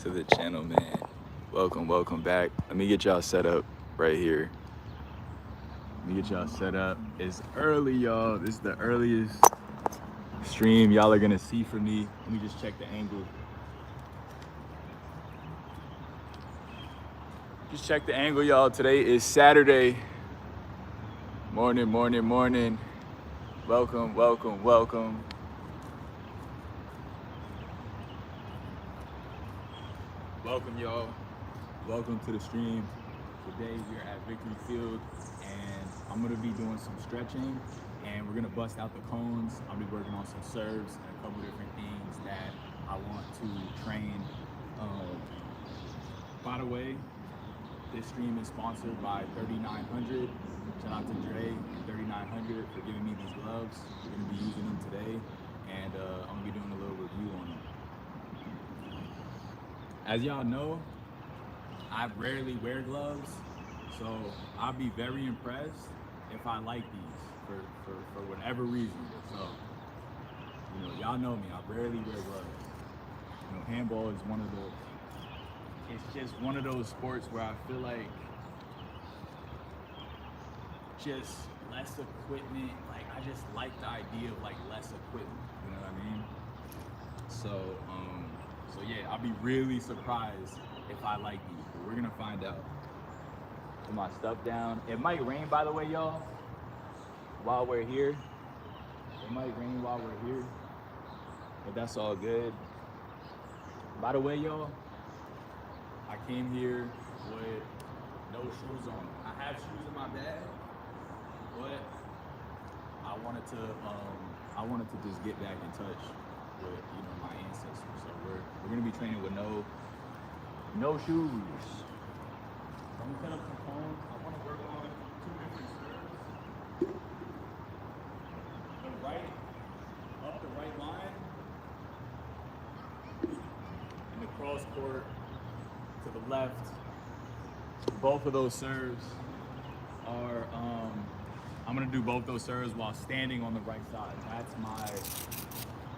to the channel, man. Welcome back. Let me get y'all set up right here. It's early, y'all. This is the earliest stream y'all are gonna see from me. Let me just check the angle. Just check the angle, y'all. Today is Saturday. Morning. Welcome. Welcome, y'all. Welcome to the stream. Today we're at Victory Field, and I'm gonna be doing some stretching, and we're gonna bust out the cones. I'll be working on some serves and a couple different things that I want to train. By the way, this stream is sponsored by 3900. Shout out to Dre and 3900 for giving me these gloves. We're gonna be using them today, and I'm gonna be doing a little review on them. As y'all know, I rarely wear gloves, so I'll be very impressed if I like these for whatever reason. So, y'all know me, I rarely wear gloves. Handball is it's just one of those sports where I feel like just less equipment, like I just like the idea of like less equipment, you know what I mean? So yeah, I'll be really surprised if I like these, but we're gonna find out. Put my stuff down. It might rain, by the way, y'all, while we're here. It might rain while we're here, but that's all good. By the way, y'all, I came here with no shoes on. I have shoes in my bag, but I wanted to just get back in touch with my ancestors. So we're gonna be training with no shoes. I'm gonna set up some cones. I want to work on two different serves. Up the right line, and the cross court to the left. Both of those serves are I'm gonna do both those serves while standing on the right side.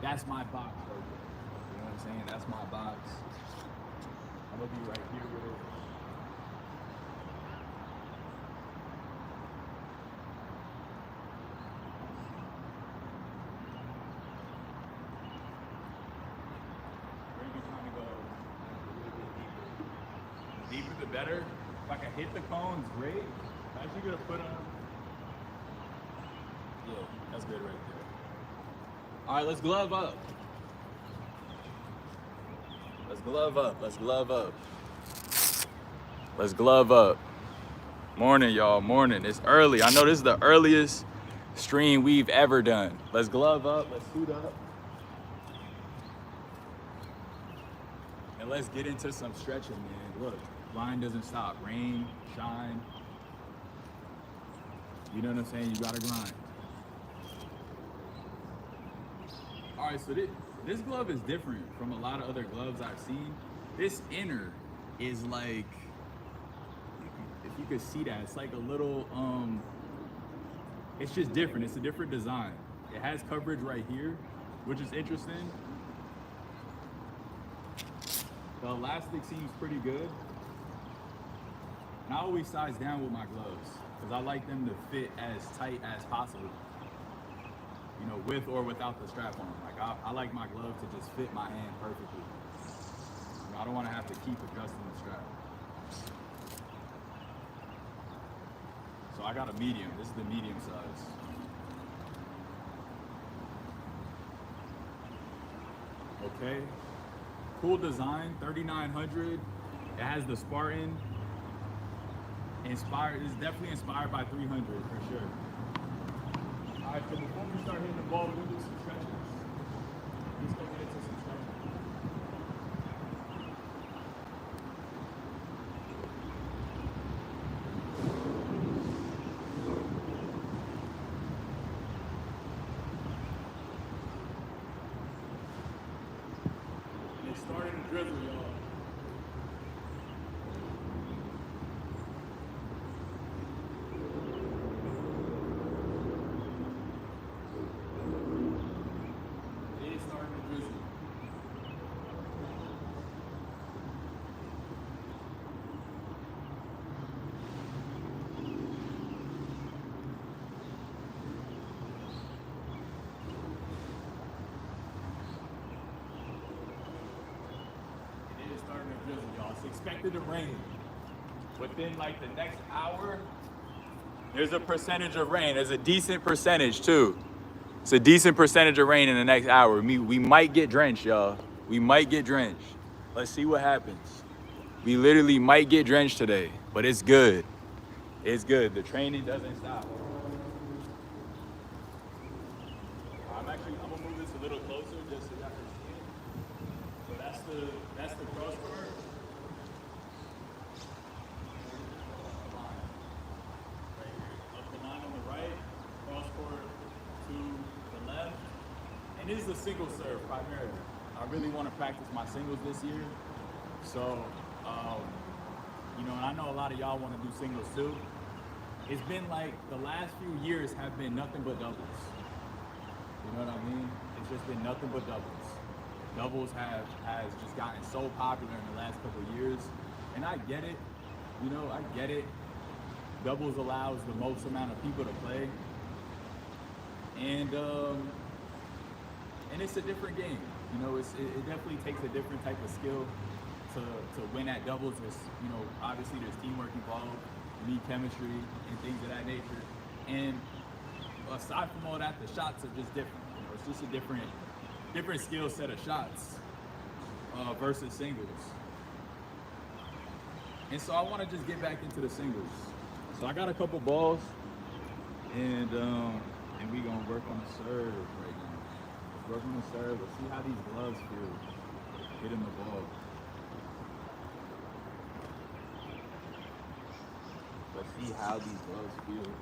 That's my box right there. You know what I'm saying? That's my box. I'm gonna be right here with it. Maybe trying to go a little bit deeper. The deeper the better. If I can hit the cones, great. I'm actually gonna put them. Yeah, that's good right there. All right, let's glove up. Let's glove up. Morning, y'all, morning. It's early. I know this is the earliest stream we've ever done. Let's glove up, let's suit up. And let's get into some stretching, man. Look, line doesn't stop. Rain, shine. You know what I'm saying? You gotta grind. All right, so this glove is different from a lot of other gloves I've seen. This inner is like, if you could see that, it's like a little, it's just different. It's a different design. It has coverage right here, which is interesting. The elastic seems pretty good. And I always size down with my gloves because I like them to fit as tight as possible. With or without the strap on. Like I like my glove to just fit my hand perfectly. I don't want to have to keep adjusting the strap. So I got a medium. This is the medium size. Okay. Cool design, 3900. It has the Spartan. It's definitely inspired by 300 for sure. All right, so before we start hitting the ball, we're gonna do some stretches. Let's go get into some stretches. And it's starting to drizzle, y'all. It's expected to rain. Within like the next hour, there's a percentage of rain. There's a decent percentage too. It's a decent percentage of rain in the next hour. We might get drenched, y'all. We might get drenched. Let's see what happens. We literally might get drenched today, but it's good. It's good. The training doesn't stop. I'm gonna move this a little closer just so y'all can see it. So that's the crosscourt. Right here. Up the line on the right, crosscourt to the left. And this is a single serve primarily. I really want to practice my singles this year. So, and I know a lot of y'all want to do singles too. It's been like the last few years have been nothing but doubles. You know what I mean? It's just been nothing but doubles. Doubles has just gotten so popular in the last couple of years. And I get it. I get it. Doubles allows the most amount of people to play. And it's a different game. It definitely takes a different type of skill to win at doubles. Obviously there's teamwork involved, you need chemistry and things of that nature. And aside from all that, the shots are just different. It's just a different skill set of shots versus singles. And so I want to just get back into the singles. So I got a couple balls, and we gonna work on the serve right now. Let's work on the serve. Let's see how these gloves feel hitting the ball. Let's see how these gloves feel.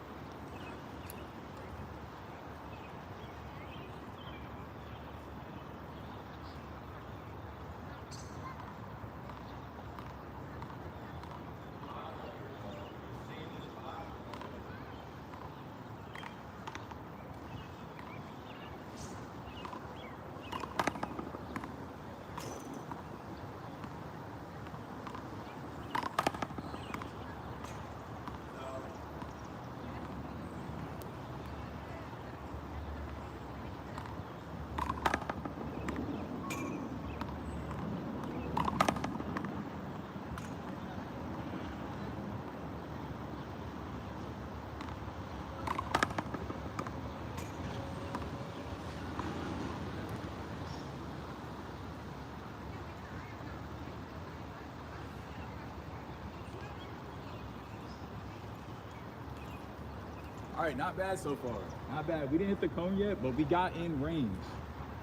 All right, not bad so far. Not bad. We didn't hit the cone yet, but we got in range.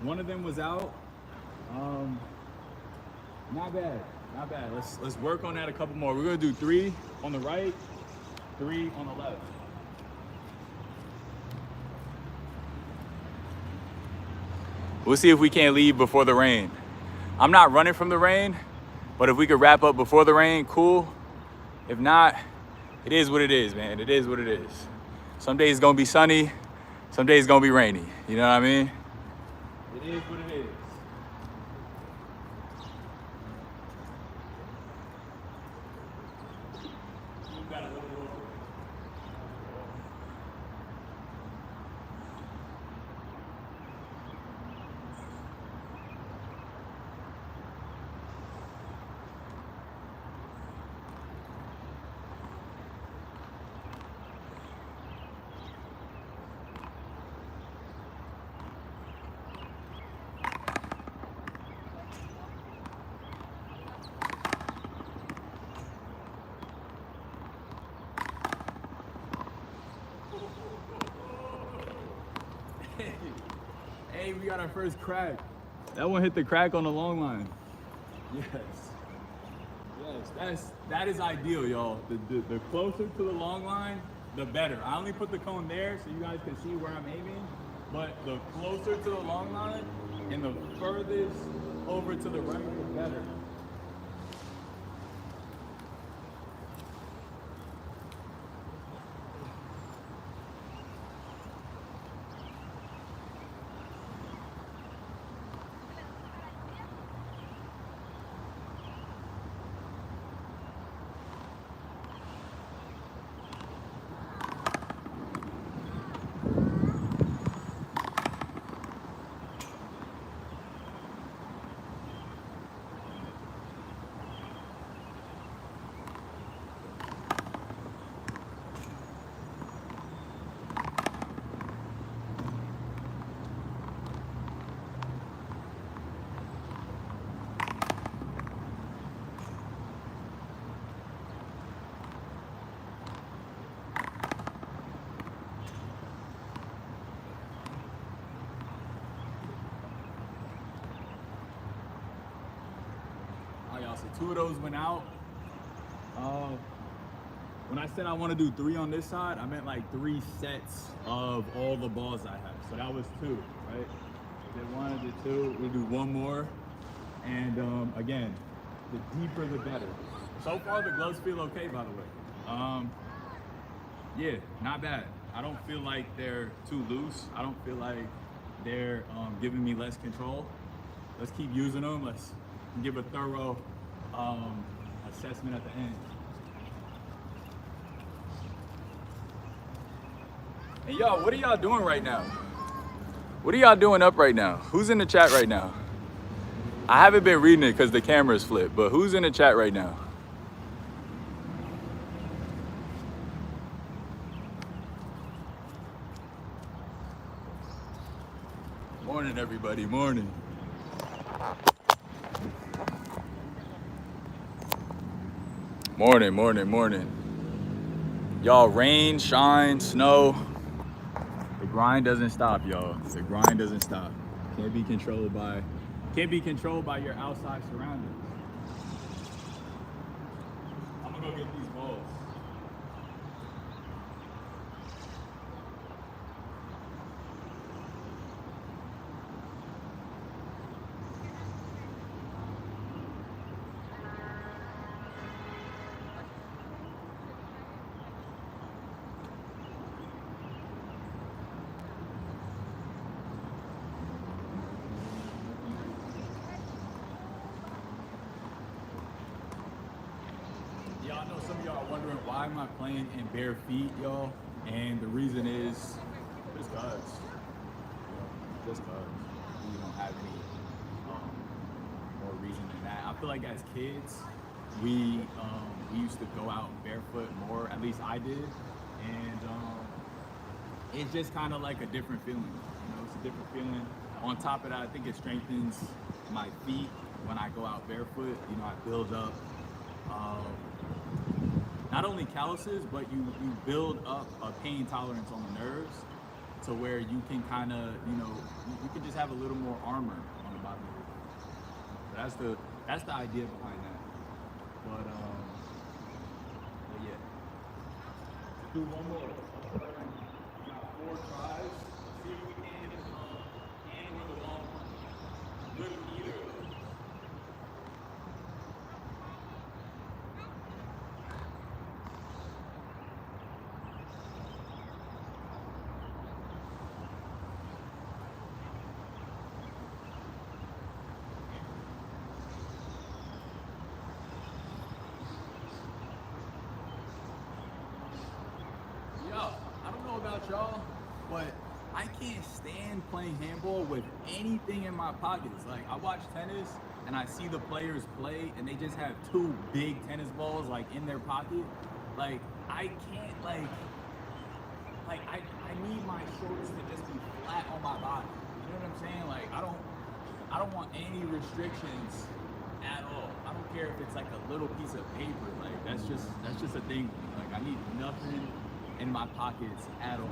One of them was out. Not bad. Not bad. Let's work on that a couple more. We're gonna do 3 on the right, 3 on the left. We'll see if we can't leave before the rain. I'm not running from the rain, but if we could wrap up before the rain, cool. If not, it is what it is, man. It is what it is. Some days it's gonna be sunny, some days it's gonna be rainy. You know what I mean? It is what it is. You got a little bit over. Hey, we got our first crack. That one hit the crack on the long line. Yes, that is ideal, y'all. The closer to the long line, the better. I only put the cone there so you guys can see where I'm aiming, but the closer to the long line and the furthest over to the right, the better. 2 of those went out. When I said I want to do 3 on this side, I meant like 3 sets of all the balls I have. So that was 2, right? Did 1, I did 2. We'll do 1 more. And again, the deeper the better. So far the gloves feel okay, by the way. Yeah, not bad. I don't feel like they're too loose. I don't feel like they're giving me less control. Let's keep using them. Let's give a thorough assessment at the end. And y'all, what are y'all doing right now? What are y'all doing up right now? Who's in the chat right now? I haven't been reading it because the camera's flipped, but who's in the chat right now? Morning, everybody, morning. Morning, morning, morning. Y'all, rain, shine, snow. The grind doesn't stop, y'all. The grind doesn't stop. Can't be controlled by your outside surroundings. I'm gonna go get these balls. I know some of y'all are wondering why am I playing in bare feet, y'all, and the reason is just cause. Just cause. We don't have any more reason than that. I feel like as kids, we used to go out barefoot more. At least I did, and it's just kind of like a different feeling. You know, it's a different feeling. On top of that, I think it strengthens my feet when I go out barefoot. You know, I build up. Not only calluses, but you build up a pain tolerance on the nerves to where you can kind of, you know, you can just have a little more armor on the bottom of your foot. That's the idea behind that. But yeah. Do one more. We got 4 tries. See if we can and with the long one. Good with either of those. About y'all, but I can't stand playing handball with anything in my pockets. Like, I watch tennis and I see the players play and they just have 2 big tennis balls like in their pocket. Like, I can't I need my shorts to just be flat on my body. You know what I'm saying? Like, I don't want any restrictions at all. I don't care if it's like a little piece of paper. Like, that's just a thing. Like, I need nothing in my pockets at all.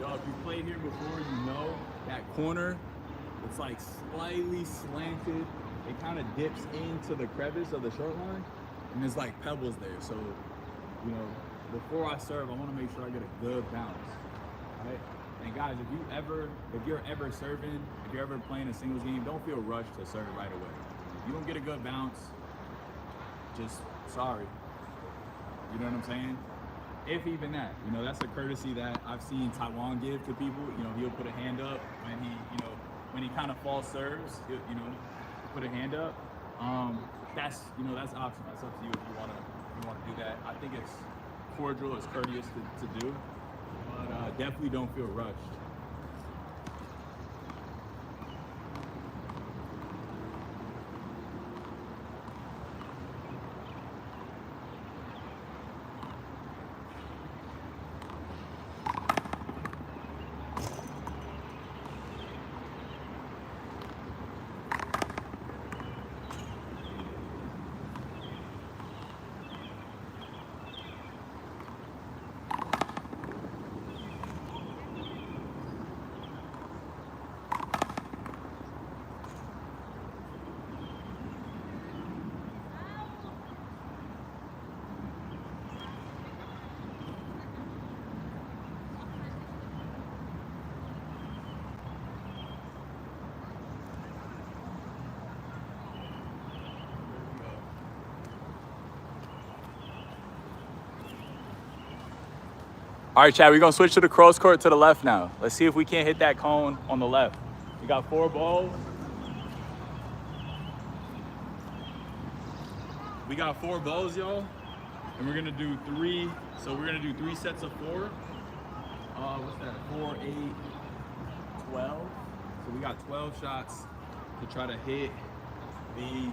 Y'all, if you played here before, you know that corner, it's like slightly slanted. It kind of dips into the crevice of the short line, and there's like pebbles there. So, you know, before I serve, I want to make sure I get a good bounce, right? And guys, if you're ever serving, if you're ever playing a singles game, don't feel rushed to serve right away. If you don't get a good bounce, just sorry. You know what I'm saying? If even that, you know, that's a courtesy that I've seen Taiwan give to people. You know, he'll put a hand up when he kind of false serves, he'll, you know, put a hand up. That's optional. That's up to you if you want to do that. I think it's cordial, it's courteous to do, but definitely don't feel rushed. All right, Chad, we're gonna switch to the cross court to the left now. Let's see if we can't hit that cone on the left. We got 4 balls. We got 4 balls, y'all. And we're gonna do 3, so we're gonna do 3 sets of 4. What's that, 4, 8, 12. So we got 12 shots to try to hit the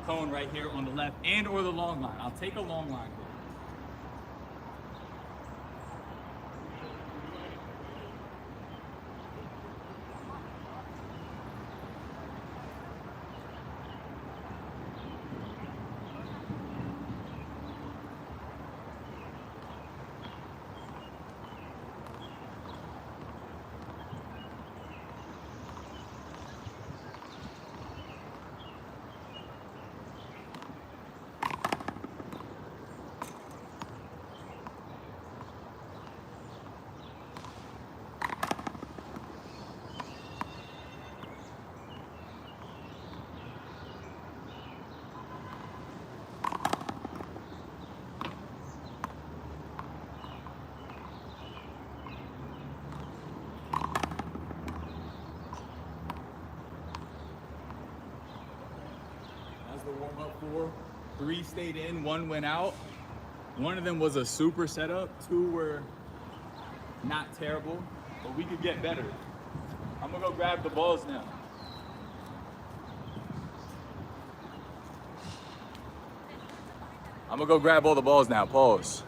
cone right here on the left and or the long line. I'll take a long line. The warm-up 4. 3 stayed in, 1 went out. One of them was a super setup. 2 were not terrible, but we could get better. I'm gonna go grab the balls now. I'm gonna go grab all the balls now. Pause.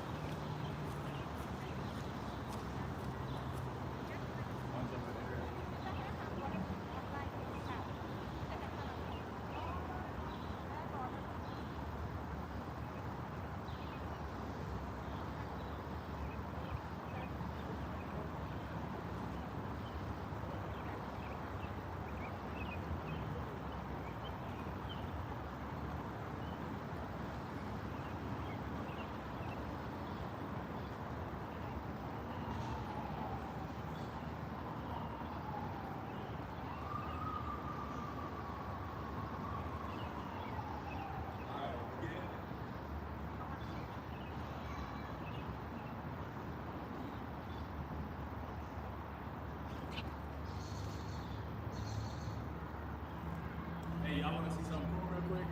Hey, y'all wanna see something cool real quick?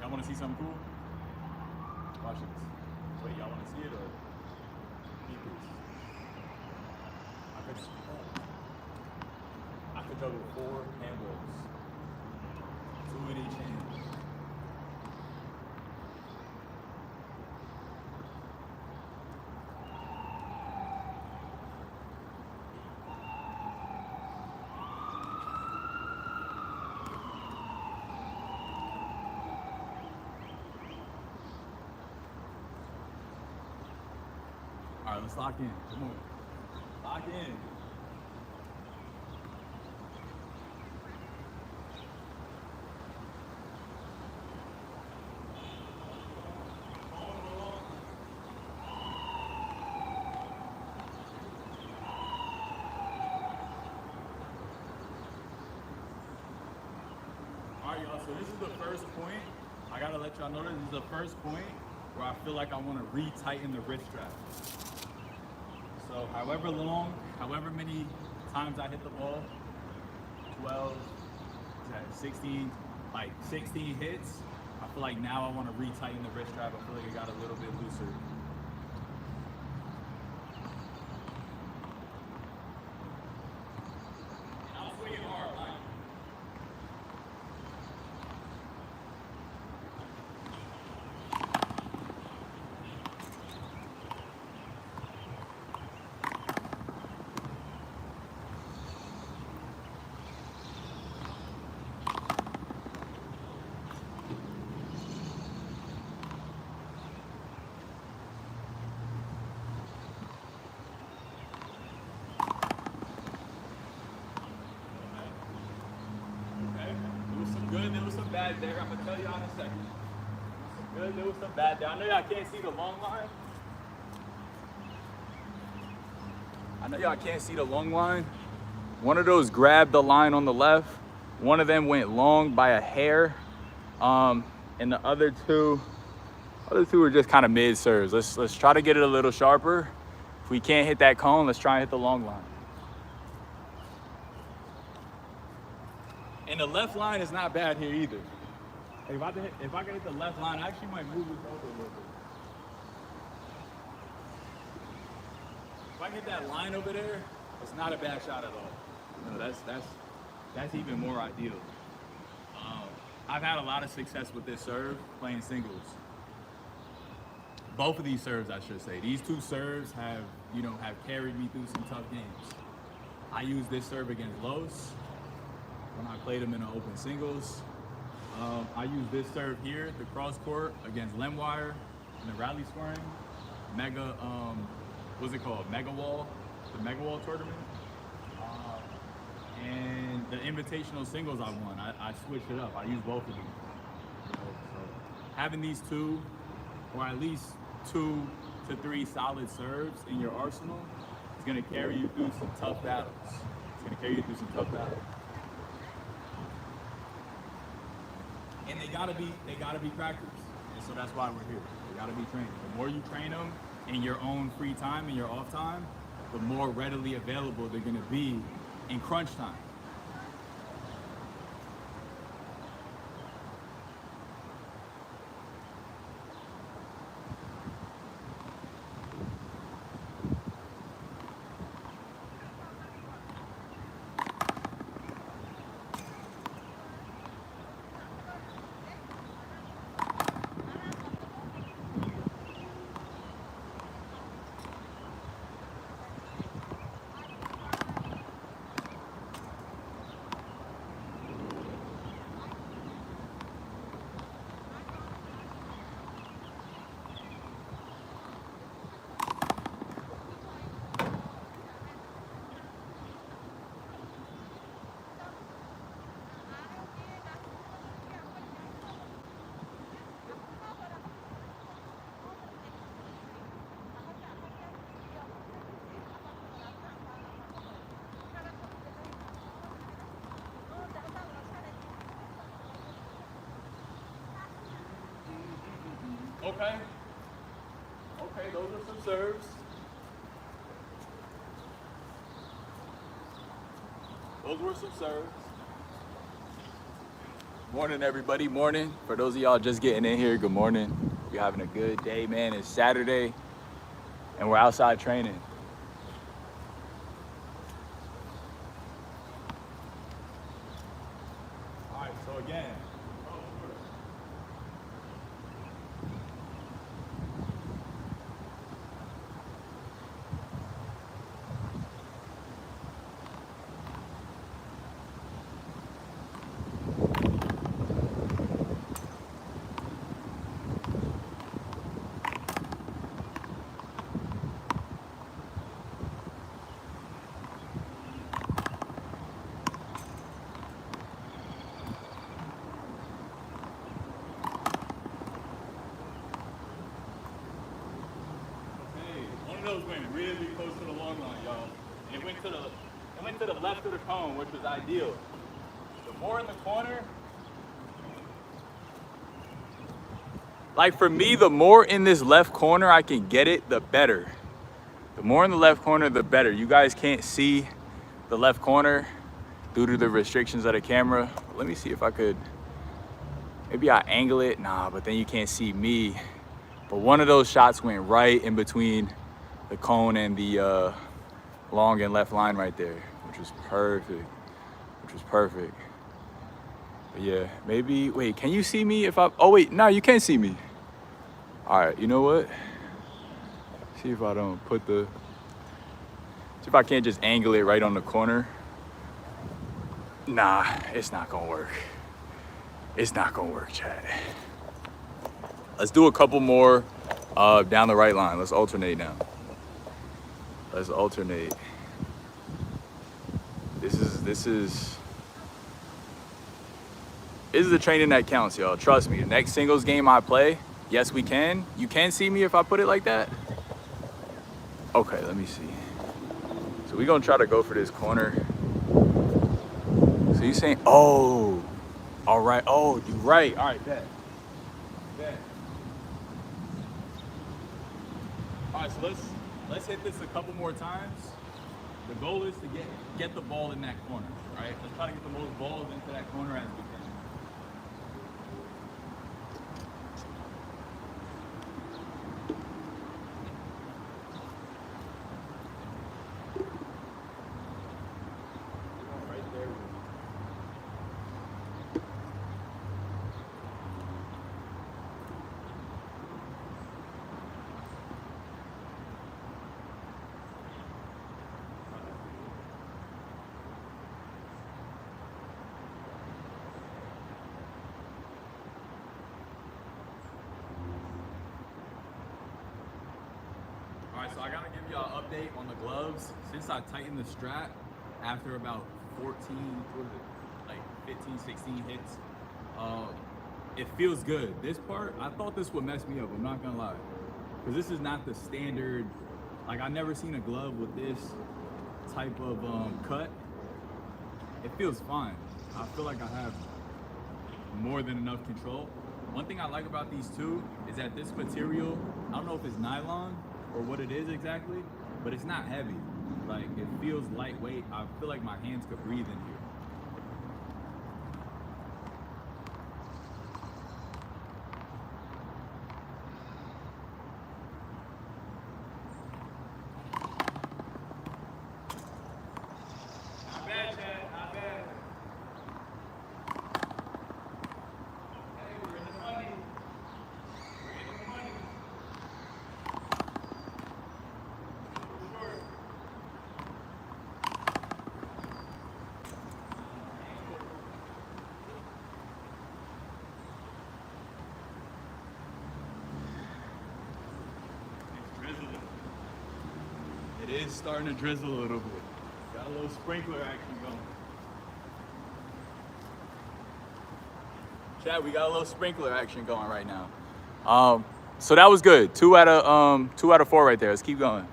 Y'all wanna see something cool? Watch this. Wait, y'all wanna see it or keep this? I could juggle 4 handballs. 2 in each hand. All right, let's lock in. Come on. Lock in. All right, y'all, so this is the first point. I gotta let y'all know this is the first point where I feel like I wanna re-tighten the wrist strap. So however long, however many times I hit the ball, 12, 16, like 16 hits, I feel like now I want to re-tighten the wrist strap. I feel like it got a little bit looser. And I was swinging hard, like. Good, there was some bad there. I'm gonna tell y'all in a second. Good, there was some bad there. I know y'all can't see the long line. One of those grabbed the line on the left. One of them went long by a hair. And the other two were just kind of mid serves. Let's try to get it a little sharper. If we can't hit that cone, let's try and hit the long line. And the left line is not bad here either. If I can hit the left line, I actually might move this over a little bit. If I can hit that line over there, it's not a bad shot at all. You know, that's even more ideal. I've had a lot of success with this serve playing singles. Both of these serves, I should say. These two serves have carried me through some tough games. I used this serve against Los when I played him in an open singles. I used this serve here at the Crosscourt against Lemwire in the rally scoring. Mega, what's it called? Mega Wall, the Mega Wall tournament. And the invitational singles I won, I switched it up. I used both of them. So having these two, or at least 2 to 3 solid serves in your arsenal is going to carry you through some tough battles. And they gotta be practiced. And so that's why we're here. They gotta be trained. The more you train them in your own free time and your off time, the more readily available they're gonna be in crunch time. Okay, those are some serves. Those were some serves. Morning, everybody. Morning. For those of y'all just getting in here, good morning. You're having a good day, man. It's Saturday, and we're outside training. All right, so again, went really close to the long line, y'all. And it went to the left of the cone, which was ideal. The more in the corner, like for me, the more in this left corner I can get it, the better. The more in the left corner, the better. You guys can't see the left corner due to the restrictions of the camera. Let me see if I could, maybe I angle it. Nah, but then you can't see me. But one of those shots went right in between the cone and the long and left line right there, which was perfect. But yeah, maybe, wait, can you see me if I, oh wait, no, you can't see me. All right, you know what? See if I don't put see if I can't just angle it right on the corner. Nah, it's not gonna work. It's not gonna work, Chad. Let's do a couple more down the right line. Let's alternate now. Let's alternate. This is the training that counts, y'all. Trust me. The next singles game I play, yes, we can. You can see me if I put it like that. Okay, let me see. So we're gonna try to go for this corner. So you saying, oh, all right. Oh, you're right. All right, bet. All right, so Let's hit this a couple more times. The goal is to get the ball in that corner, right? Let's try to get the most balls into that corner as we can. Right there. All right, so I gotta give y'all an update on the gloves. Since I tightened the strap after about 14, what is it, like 15, 16 hits, it feels good. This part, I thought this would mess me up, I'm not gonna lie. Because this is not the standard, like I've never seen a glove with this type of cut. It feels fine. I feel like I have more than enough control. One thing I like about these two is that this material, I don't know if it's nylon or what it is exactly, but it's not heavy. Like, it feels lightweight. I feel like my hands could breathe in here. Not bad, Chad, not bad. Hey, we're in the money. We're in the money. It is starting to drizzle a little bit. Got a little sprinkler action going. Chad, we got a little sprinkler action going right now. So that was good. 2 out of 4 right there. Let's keep going.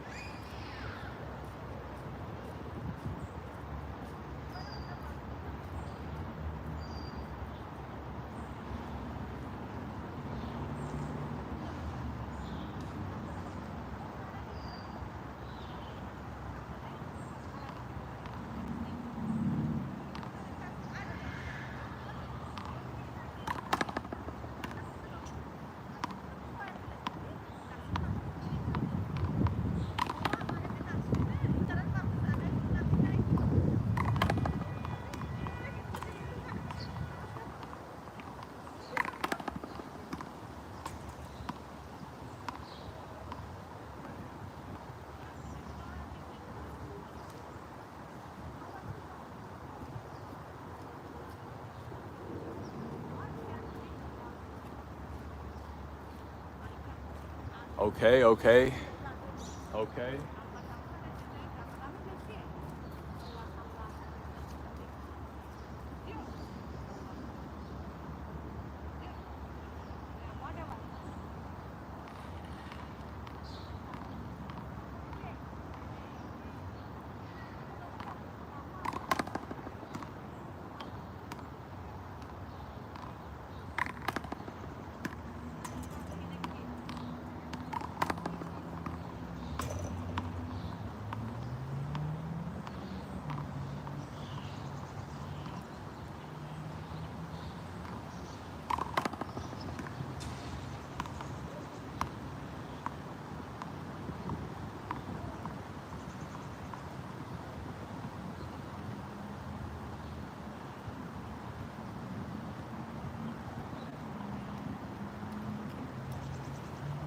Okay.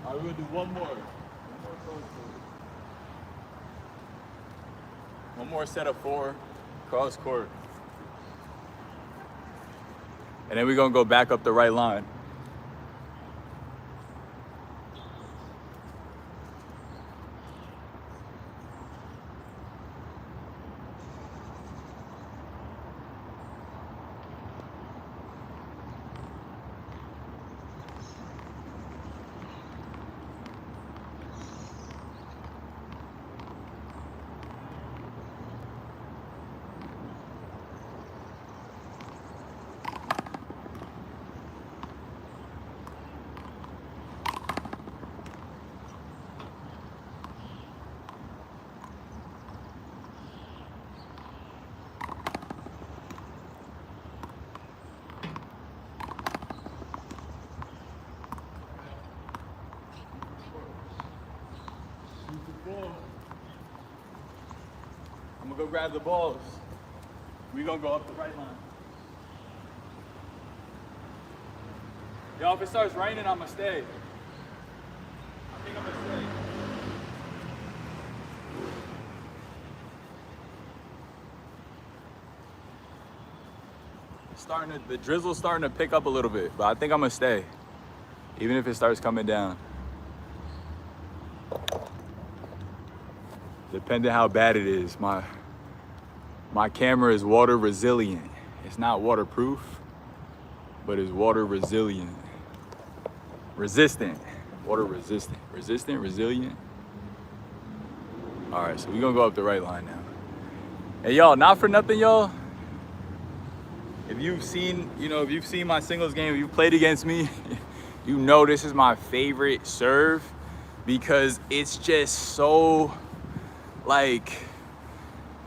All right, we're gonna do one more. One more set of 4 cross court. And then we're gonna go back up the right line. go grab the balls. We gonna go up the right line. Yo, if it starts raining, I'ma stay. I think I'm gonna stay. The drizzle's starting to pick up a little bit, but I think I'm gonna stay, even if it starts coming down. Depending how bad it is, my camera is water resilient. It's not waterproof, but it's water resilient. Resistant, water resistant. Resistant, resilient. All right, so we're gonna go up the right line now. Hey y'all, not for nothing, y'all. If you've seen my singles game, if you've played against me, you know this is my favorite serve because it's just so, like,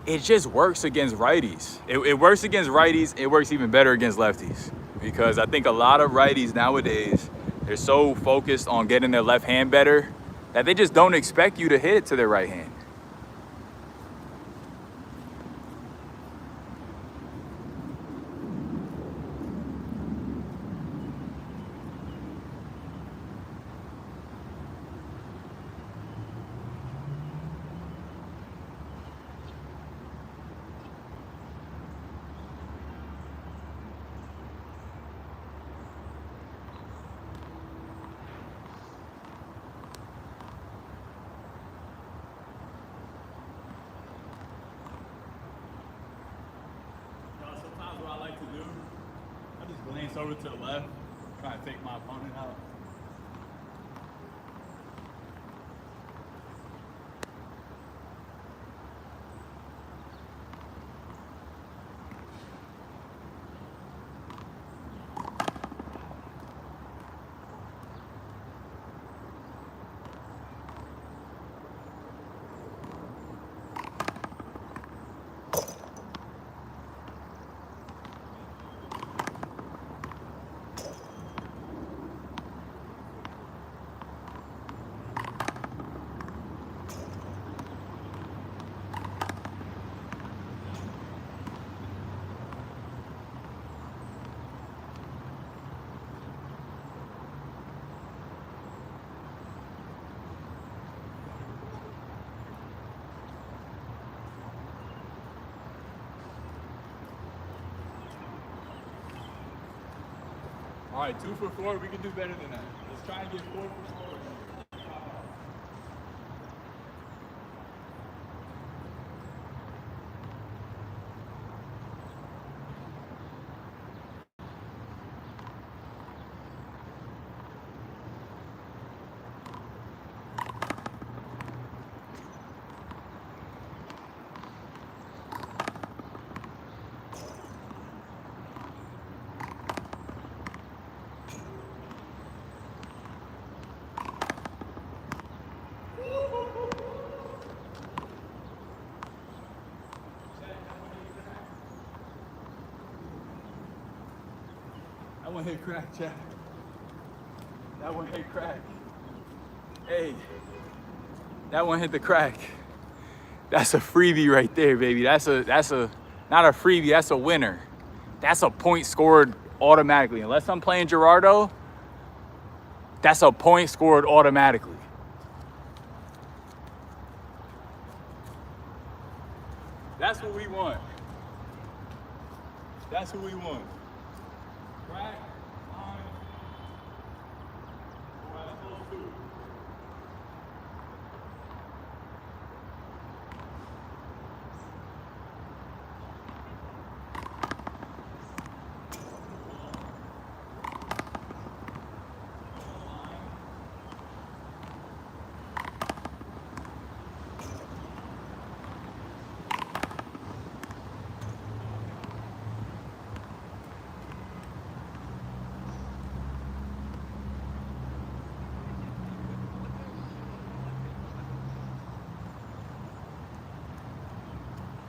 it just works against righties. It works against righties, it works even better against lefties. Because I think a lot of righties nowadays, they're so focused on getting their left hand better that they just don't expect you to hit it to their right hand. What I like to do, I just glance over to the left, try to take my opponent out. All right, 2 for 4, we can do better than that. Let's try and get 4 for 4. That one hit crack, Chad. That one hit crack. Hey, that one hit the crack. That's a freebie right there, baby. That's a not a freebie, that's a winner. That's a point scored automatically. Unless I'm playing Gerardo, that's a point scored automatically. That's what we want. That's what we want. Crack, line. All right, let's go 2.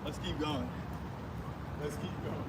Let's keep going. Let's keep going.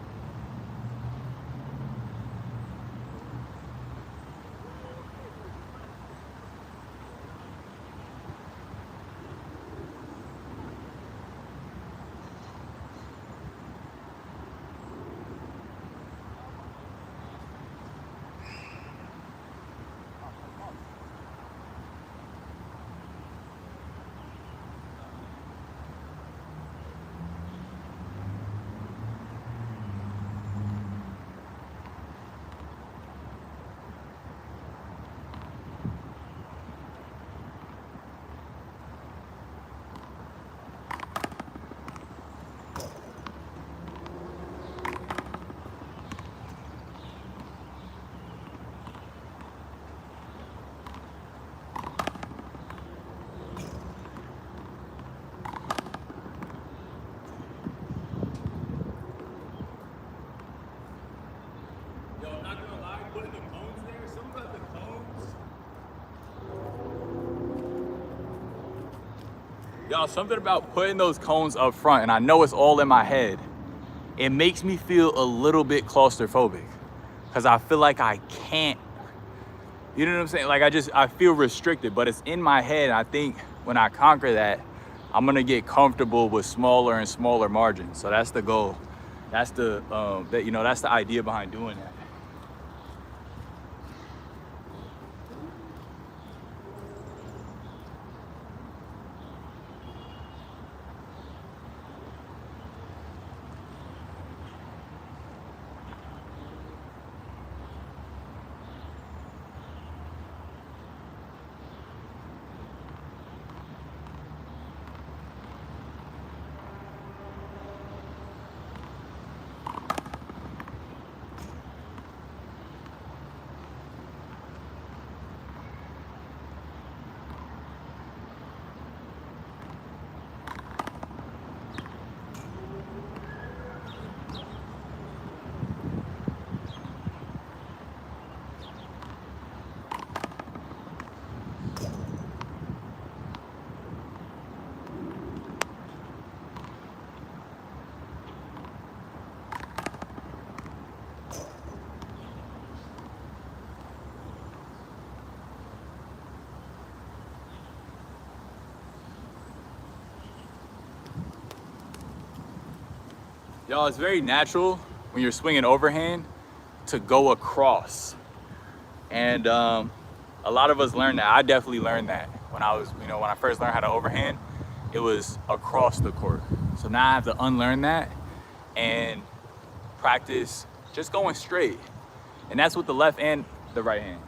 Y'all, something about putting those cones up front, and I know it's all in my head, it makes me feel a little bit claustrophobic because I feel like I can't, you know what I'm saying? Like I feel restricted, but it's in my head. I think when I conquer that, I'm gonna get comfortable with smaller and smaller margins. So that's the goal. That's the, that's the idea behind doing that. Y'all, it's very natural when you're swinging overhand to go across. And a lot of us learned that. I definitely learned that when I first learned how to overhand, it was across the court. So now I have to unlearn that and practice just going straight. And that's with the left and the right hand.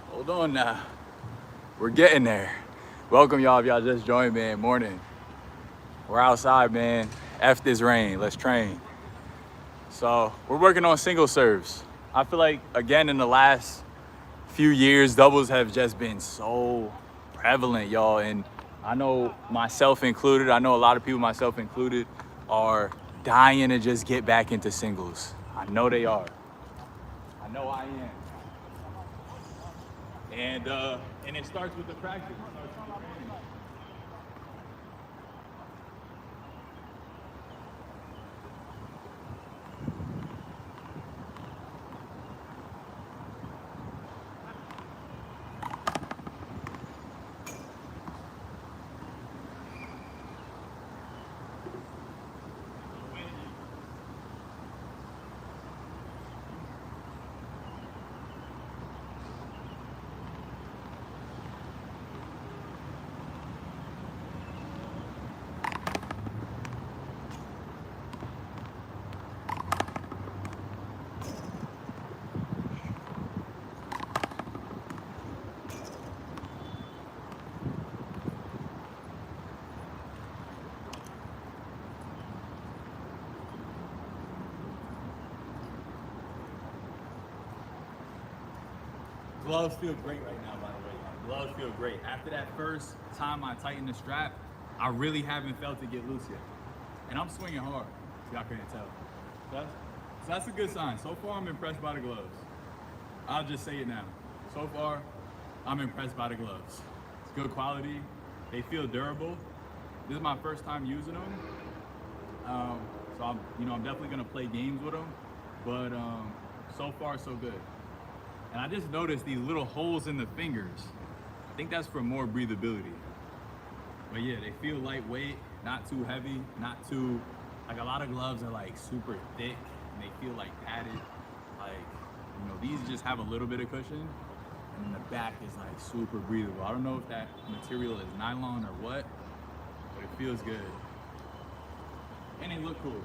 Hold on now. We're getting there. Welcome y'all if y'all just joined, man. Morning. We're outside, man. F this rain. Let's train. So we're working on single serves. I feel like, again, in the last few years, doubles have just been so prevalent, y'all. And I know myself included, I know a lot of people, myself included, are dying to just get back into singles. I know they are. I know I am. And it starts with the practice. It starts with the training. Gloves feel great right now, by the way. Gloves feel great. After that first time I tightened the strap, I really haven't felt it get loose yet. And I'm swinging hard, if y'all couldn't tell. So that's a good sign. So far, I'm impressed by the gloves. I'll just say it now. So far, I'm impressed by the gloves. It's good quality. They feel durable. This is my first time using them. So I'm definitely gonna play games with them. But so far, so good. And I just noticed these little holes in the fingers. I think that's for more breathability. But yeah, they feel lightweight, not too heavy, not too, like a lot of gloves are like super thick and they feel like padded. Like, these just have a little bit of cushion and then the back is like super breathable. I don't know if that material is nylon or what, but it feels good. And they look cool.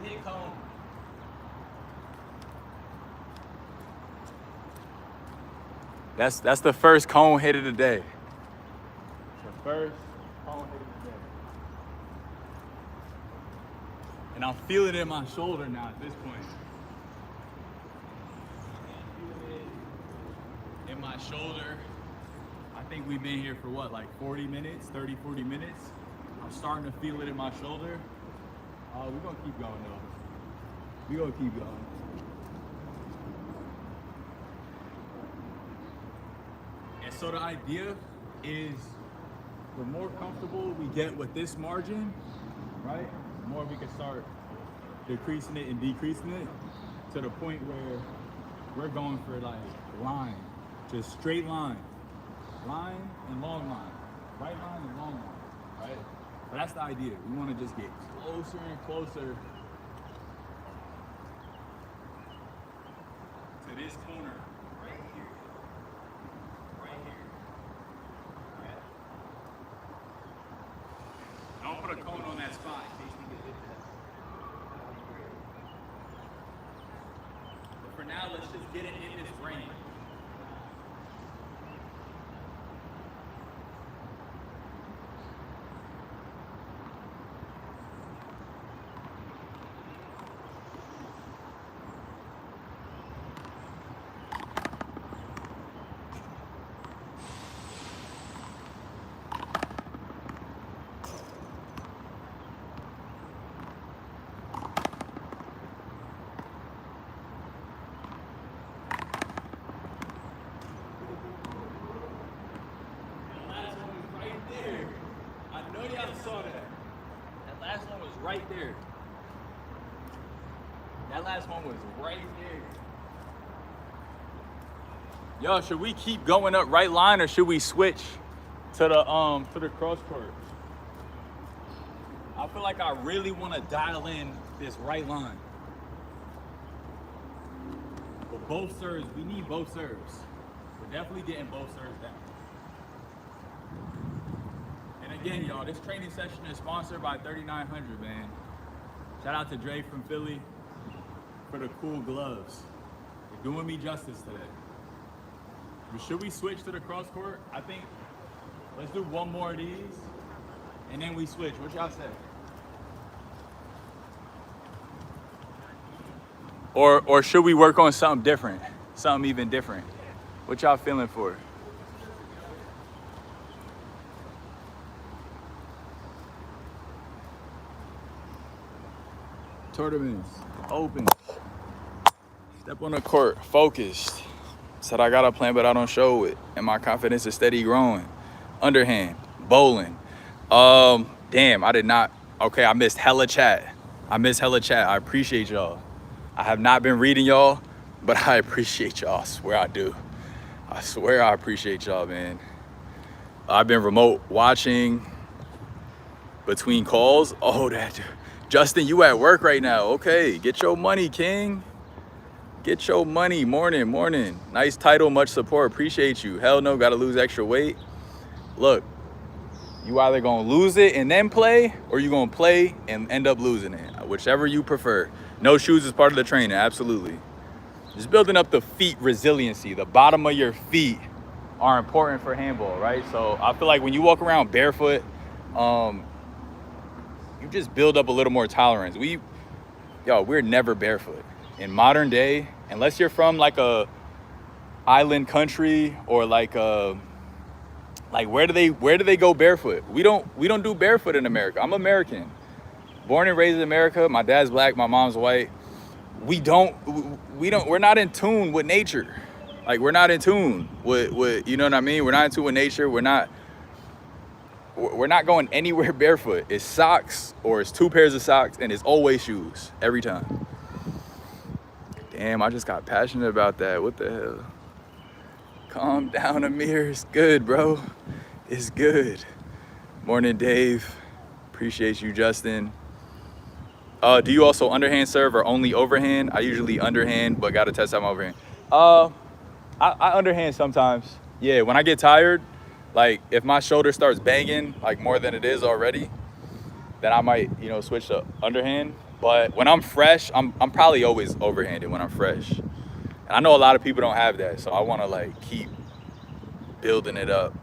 We hit cone. That's the first cone hit of the day. The first cone hit of the day. And I'm feeling it in my shoulder now at this point. In my shoulder. I think we've been here for what, like 40 minutes, 30, 40 minutes. I'm starting to feel it in my shoulder. We're gonna keep going though. We're gonna keep going. And so the idea is the more comfortable we get with this margin, right? The more we can start decreasing it and decreasing it to the point where we're going for like line, just straight line. Line and long line. Right line and long line, right? But that's the idea. We want to just get closer and closer to this corner right here. Right here. Alright. Don't put a cone on that spot in case we get hit that. But for now, let's just get it in this range. Saw that. That last one was right there. That last one was right there. Yo, should we keep going up right line or should we switch to the Crosscourt? I feel like I really want to dial in this right line. But both serves, we need both serves. We're definitely getting both serves down. Again, y'all, this training session is sponsored by 3900, man. Shout out to Dre from Philly for the cool gloves. They're doing me justice today. But should we switch to the Crosscourt? I think let's do one more of these and then we switch. What y'all say? Or should we work on something different? something even different. What y'all feeling for? Tournaments, open. Step on the court, focused. Said I got a plan, but I don't show it. And my confidence is steady growing. Underhand, bowling. Damn, I did not. Okay, I missed hella chat. I appreciate y'all. I have not been reading y'all, but I appreciate y'all. I swear I do. I swear I appreciate y'all, man. I've been remote watching between calls. Oh, that. Justin, you at work right now. Okay, get your money, king. Get your money. Morning. Nice title, much support. Appreciate you. Hell no, gotta lose extra weight. Look, you either gonna lose it and then play, or you gonna play and end up losing it. Whichever you prefer. No shoes is part of the training, absolutely. Just building up the feet resiliency. The bottom of your feet are important for handball, right? So I feel like when you walk around barefoot, you just build up a little more tolerance. We're never barefoot. In modern day, unless you're from like a island country or like where do they go barefoot? We don't do barefoot in America. I'm American. Born and raised in America. My dad's black, my mom's white. We're not in tune with nature. Like, we're not in tune with you know what I mean? We're not in tune with nature. We're not going anywhere barefoot. It's socks, or it's 2 pairs of socks, and it's always shoes every time. Damn, I just got passionate about that. What the hell? Calm down, Amir. It's good, bro. It's good. Morning, Dave. Appreciate you, Justin. Do you also underhand serve or only overhand? I usually underhand, but gotta test out my overhand. I underhand sometimes. Yeah, when I get tired, like if my shoulder starts banging like more than it is already, then I might, switch to underhand. But when I'm fresh, I'm probably always overhanded when I'm fresh. And I know a lot of people don't have that, so I want to like keep building it up.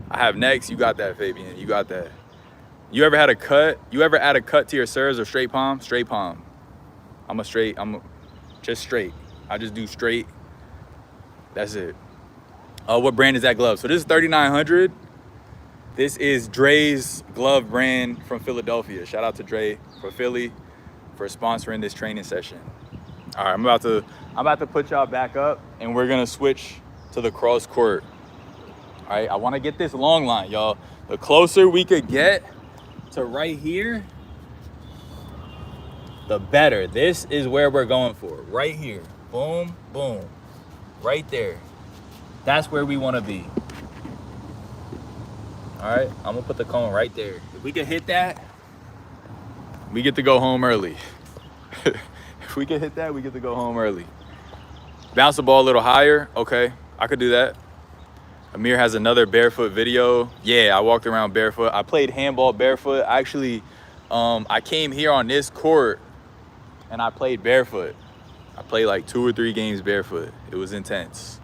I have next. You got that, Fabian. You got that. You ever had a cut? You ever add a cut to your serves or straight palm? Straight palm. I'm just straight. I just do straight. That's it. What brand is that glove? So this is 3900. This is Dre's glove brand from Philadelphia. Shout out to Dre for Philly for sponsoring this training session. All right, I'm about to put y'all back up, and we're gonna switch to the cross court. All right, I want to get this long line, y'all. The closer we could get to right here, the better. This is where we're going for, right here. Boom, boom, right there. That's where we want to be. All right, I'm gonna put the cone right there. If we can hit that, we get to go home early. If we can hit that, we get to go home early. Bounce the ball a little higher. Okay, I could do that. Amir has another barefoot video. Yeah, I walked around barefoot. I played handball barefoot. Actually, I came here on this court and I played barefoot. I played like 2 or 3 games barefoot. It was intense.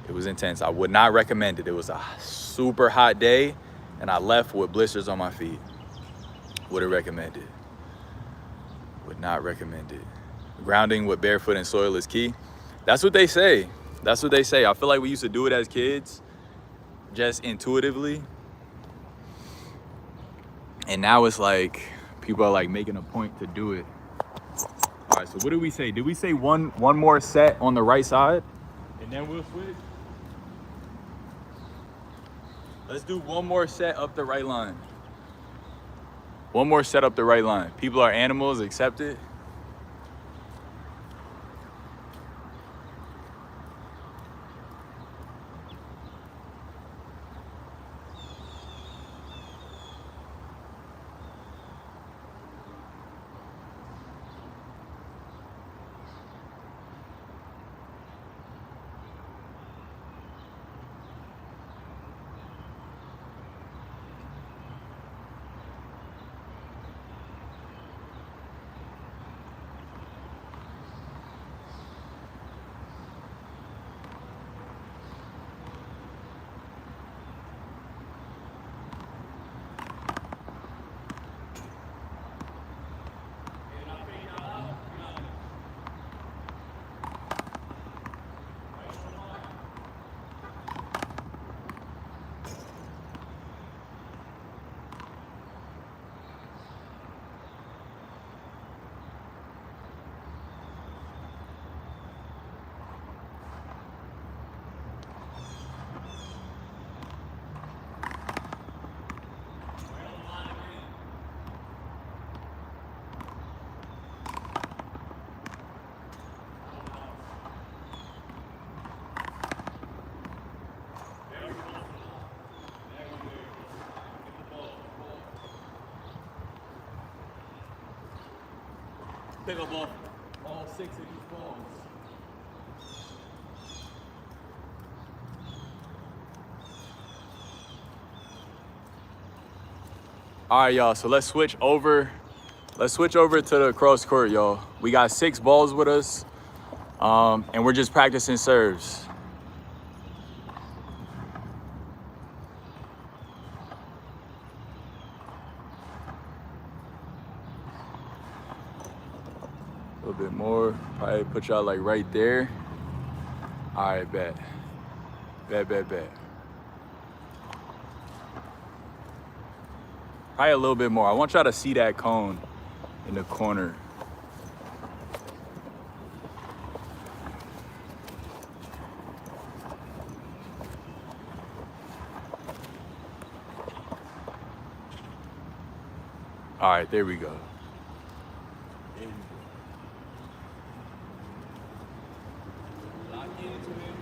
I would not recommend it. It was a super hot day and I left with blisters on my feet. Wouldn't recommend it. Would not recommend it. Grounding with barefoot and soil is key. That's what they say. I feel like we used to do it as kids, just intuitively. And now it's like, people are like making a point to do it. All right, so what did we say? Did we say one more set on the right side? And then we'll switch? Let's do one more set up the right line. One more set up the right line. People are animals, accept it. Pick up all 6 of these balls. All right, y'all, so let's switch over. Let's switch over to the cross court, y'all. We got 6 balls with us, and we're just practicing serves. A little bit more, probably put y'all like right there. All right, bet. Probably a little bit more. I want y'all to see that cone in the corner. All right, there we go. Lock into it.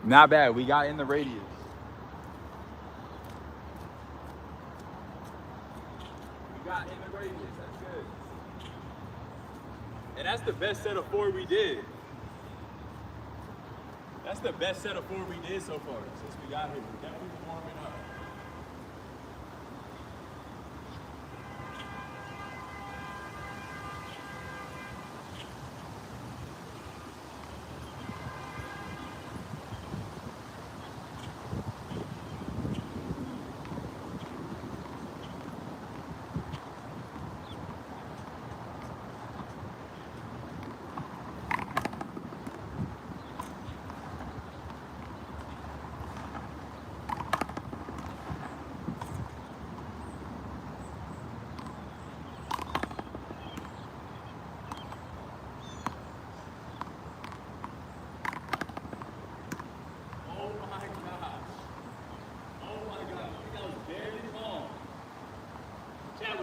Not bad. We got in the radius. We got in the radius. That's good. And that's the best set of 4 we did. That's the best set of 4 we did so far since we got here. We're definitely warming up.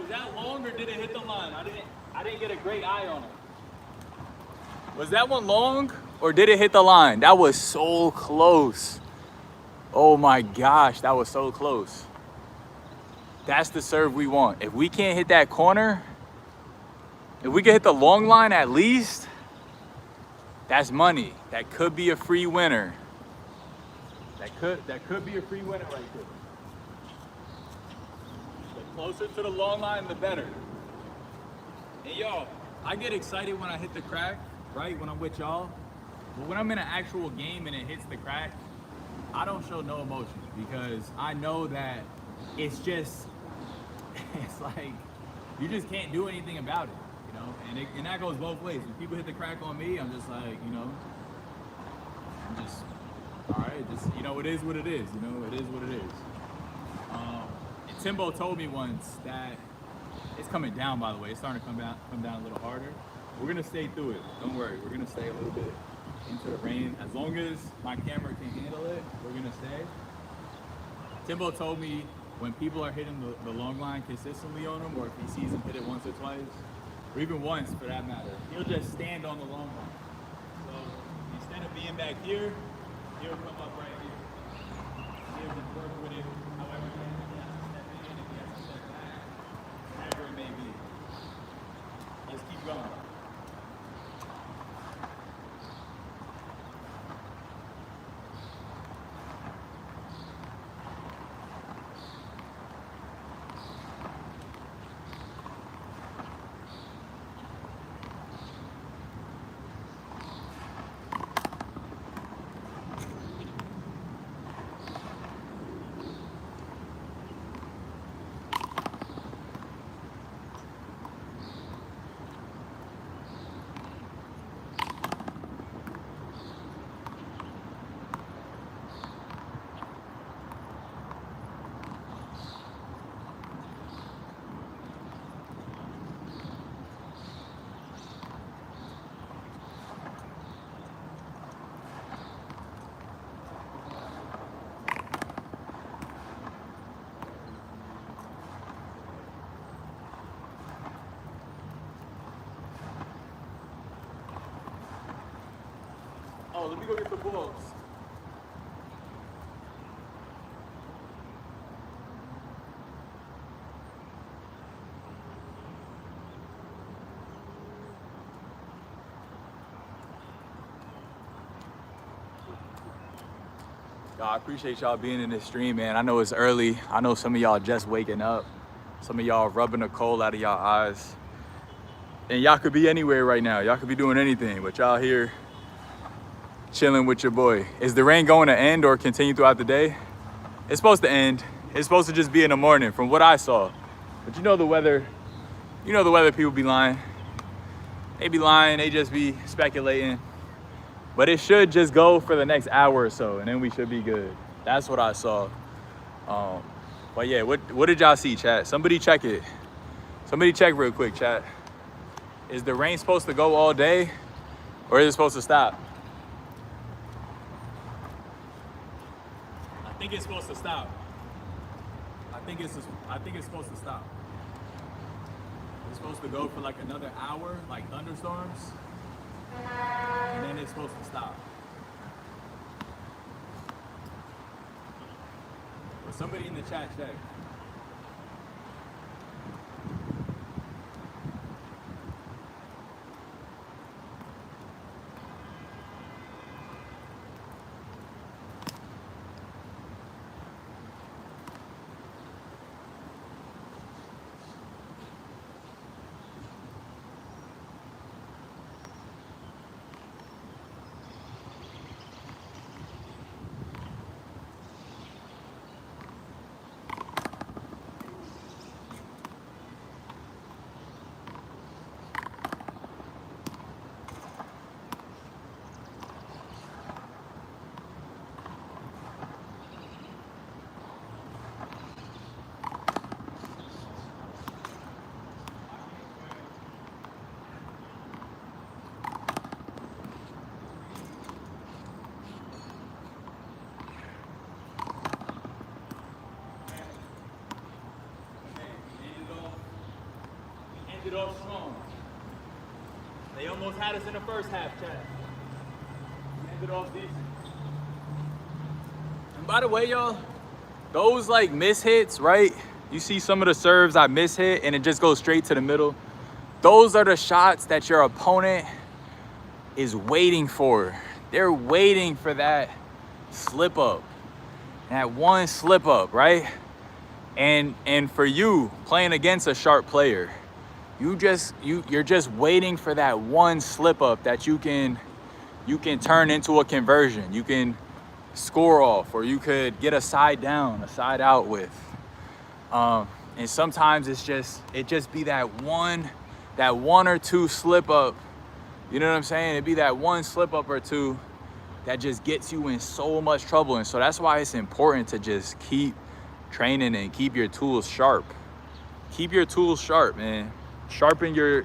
Was that long or did it hit the line? I didn't get a great eye on it. Was that one long or did it hit the line? That was so close. Oh my gosh, that was so close. That's the serve we want. If we can't hit that corner, if we can hit the long line at least, that's money. That could be a free winner. That could be a free winner right there. Closer to the long line, the better. And y'all, I get excited when I hit the crack, right? When I'm with y'all. But when I'm in an actual game and it hits the crack, I don't show no emotion because I know that it's just, it's like, you just can't do anything about it, you know? And that goes both ways. When people hit the crack on me, I'm just like, you know, I'm just, all right, just, you know, it is what it is, you know? It is what it is. Timbo told me once that it's coming down, by the way. It's starting to come down a little harder. We're gonna stay through it. Don't worry. We're gonna stay a little bit into the rain. As long as my camera can handle it, we're gonna stay. Timbo told me when people are hitting the long line consistently on him, or if he sees him hit it once or twice, or even once for that matter, he'll just stand on the long line. So instead of being back here, he'll come up right here. He'll just work with it however he has to step in, if he has to step back, whatever it may be. Let's keep going. Oh, let me go get the balls. Y'all, I appreciate y'all being in this stream, man. I know it's early. I know some of y'all just waking up. Some of y'all rubbing the coal out of y'all eyes. And y'all could be anywhere right now. Y'all could be doing anything, but y'all here chilling with your boy. Is the rain going to end or continue throughout the day? It's supposed to end. It's supposed to just be in the morning from what I saw. But you know the weather people be lying. They be lying, they just be speculating. But it should just go for the next hour or so and then we should be good. That's what I saw. But yeah, what did y'all see, chat? Somebody check it. Somebody check real quick, chat. Is the rain supposed to go all day or is it supposed to stop? I think it's supposed to stop. I think it's supposed to stop. It's supposed to go for like another hour, like thunderstorms, and then it's supposed to stop. But somebody in the chat check. It off strong. They almost had us in the first half, chat. Ended off decent. And by the way, y'all, those like miss hits, right? You see some of the serves I miss hit and it just goes straight to the middle. Those are the shots that your opponent is waiting for. They're waiting for that slip up. That one slip up, right? And for you playing against a sharp player, you're just waiting for that one slip up that you can turn into a conversion. You can score off, or you could get a side down, a side out with. And sometimes it just be that one or two slip up. You know what I'm saying? It'd be that one slip up or two that just gets you in so much trouble. And so that's why it's important to just keep training and keep your tools sharp. Keep your tools sharp, man. Sharpen your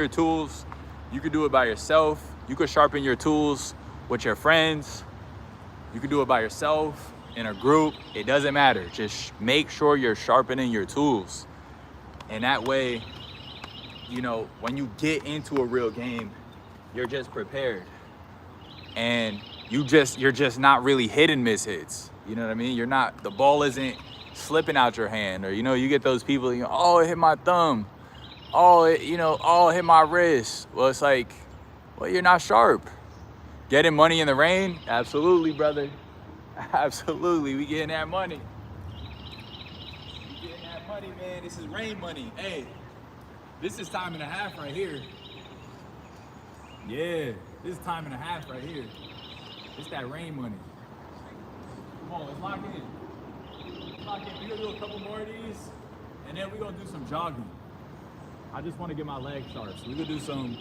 tools. You could do it by yourself. You could sharpen your tools with your friends. You could do it by yourself. in a group, it doesn't matter. Just make sure you're sharpening your tools. And that way, you know, when you get into a real game, you're just prepared. And you're just not really hit and miss hits. You know what I mean? The ball isn't slipping out your hand, or, you know, you get those people, you know, oh, it hit my thumb. Oh, it hit my wrist. Well, it's like, well, you're not sharp. Getting money in the rain? Absolutely, brother. Absolutely, we getting that money. We getting that money, man. This is rain money. Hey, this is time and a half right here. Yeah, this is time and a half right here. It's that rain money. Come on, let's lock in. Let's lock in. We're gonna do a couple more of these, and then we're gonna do some jogging. I just want to get my legs sharp, so we're gonna do some.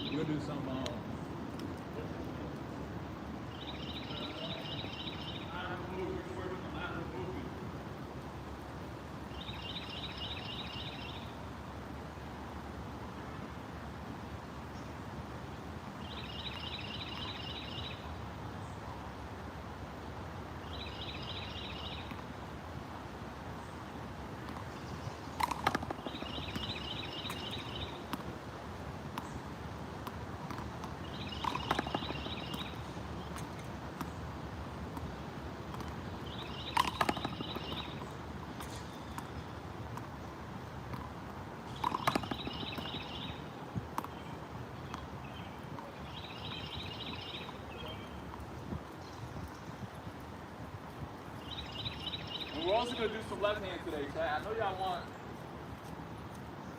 We're also gonna do some left hand today, Chad. I know y'all want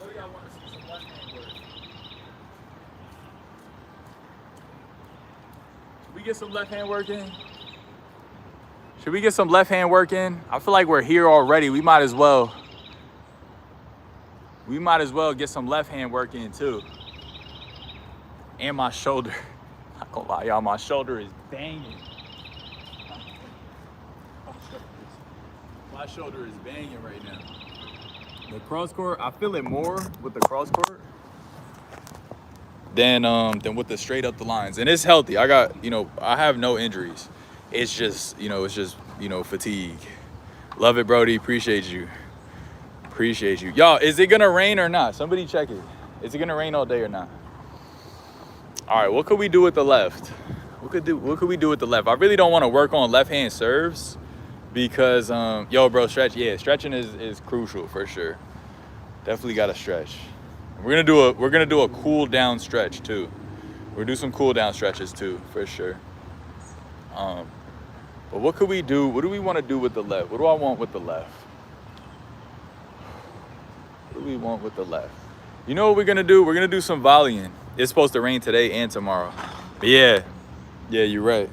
to see some left hand work. Should we get some left hand work in? Should we get some left hand work in? I feel like we're here already. We might as well get some left hand work in too. And my shoulder. Not gonna lie, y'all, my shoulder is banging. My shoulder is banging right now. The Crosscourt, I feel it more with the Crosscourt than with the straight up the lines. And it's healthy. I have no injuries. It's just fatigue. Love it, Brody. Appreciate you. Y'all, is it gonna rain or not? Somebody check it. Is it gonna rain all day or not? All right, what could we do with the left? What could we do with the left? I really don't want to work on left hand serves. Because, stretching is crucial for sure. Definitely got to stretch. We're gonna do a cool down stretch too. We'll do some cool down stretches too, for sure. But what could we do? What do we want to do with the left? What do I want with the left? What do we want with the left? You know what we're gonna do? We're gonna do some volleying. It's supposed to rain today and tomorrow. But yeah, you're right.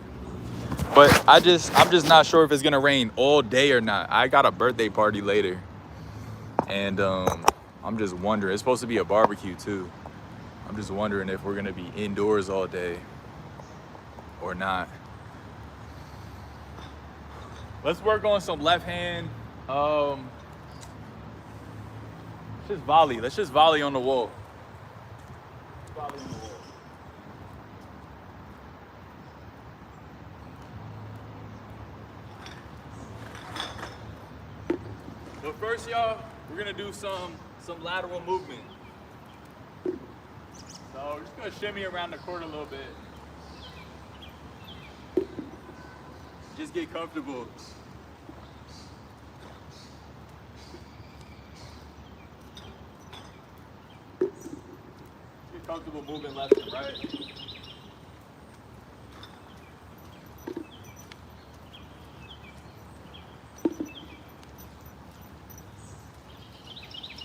But I'm just not sure if it's gonna rain all day or not. I got a birthday party later, and I'm just wondering. It's supposed to be a barbecue too. I'm just wondering if we're gonna be indoors all day or not. Let's work on some left hand. Let's just volley. Let's just volley on the wall. Volley on the wall. But first, y'all, we're gonna do some lateral movement. So we're just gonna shimmy around the court a little bit. Just get comfortable. Get comfortable moving left and right.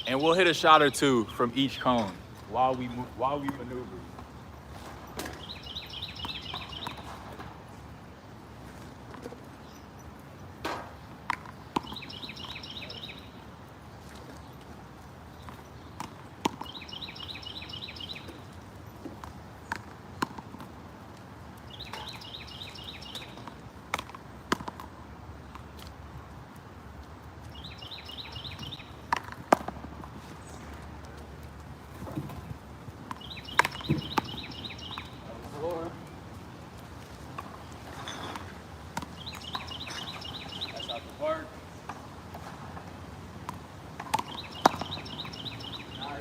And we'll hit a shot or two from each cone while we maneuver. park. Nice.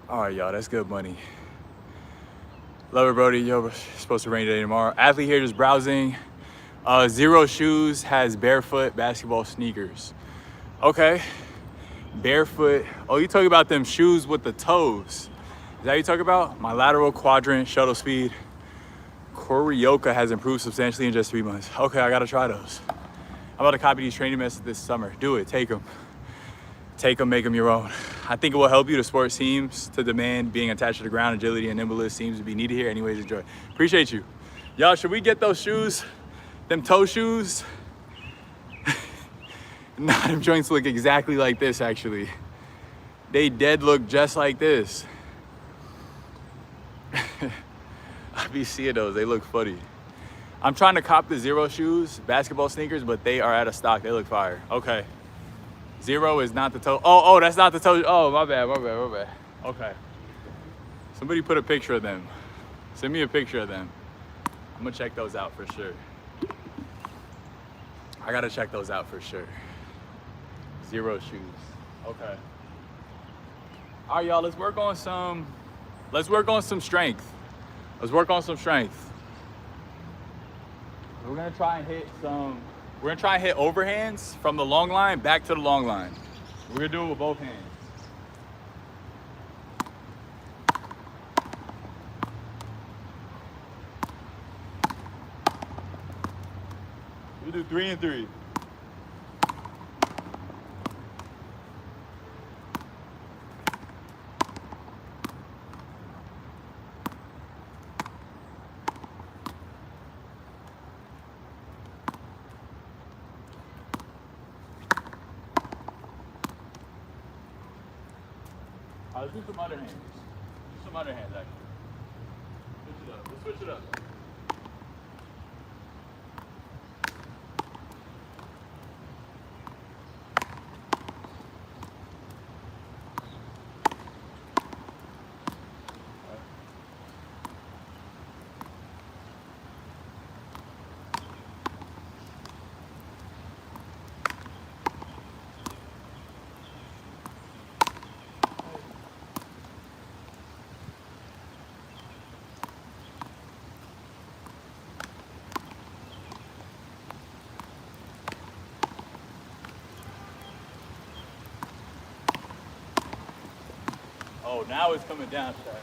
All right, y'all, that's good money. Love it, Brody. Yo, it's supposed to rain today tomorrow. Athlete here just browsing. Zero Shoes has barefoot basketball sneakers. Okay, barefoot. Oh, you talking about them shoes with the toes. Is that what you talking about? My lateral quadrant shuttle speed. Koryoka has improved substantially in just 3 months. Okay, I gotta try those. I'm about to copy these training methods this summer. Do it, take them. Take them, make them your own. I think it will help you. The sport seems to demand being attached to the ground. Agility and nimbleness seems to be needed here. Anyways, enjoy. Appreciate you. Y'all, should we get those shoes? Them toe shoes? Nah, them joints look exactly like this, actually. They dead look just like this. I be seeing those, they look funny. I'm trying to cop the Zero Shoes basketball sneakers, but they are out of stock. They look fire. Okay. Zero is not the toe. Oh, that's not the toe. Oh, my bad. Okay. Somebody put a picture of them. Send me a picture of them. I'm gonna check those out for sure. I gotta check those out for sure. Zero Shoes. Okay. All right, y'all, let's work on some strength. Let's work on some strength. We're gonna try and hit overhands from the long line back to the long line. We're gonna do it with both hands. We'll do 3 and 3. All right, let's do some underhands. Do some underhands, actually. Switch it up. Let's switch it up. Oh, now it's coming down fast.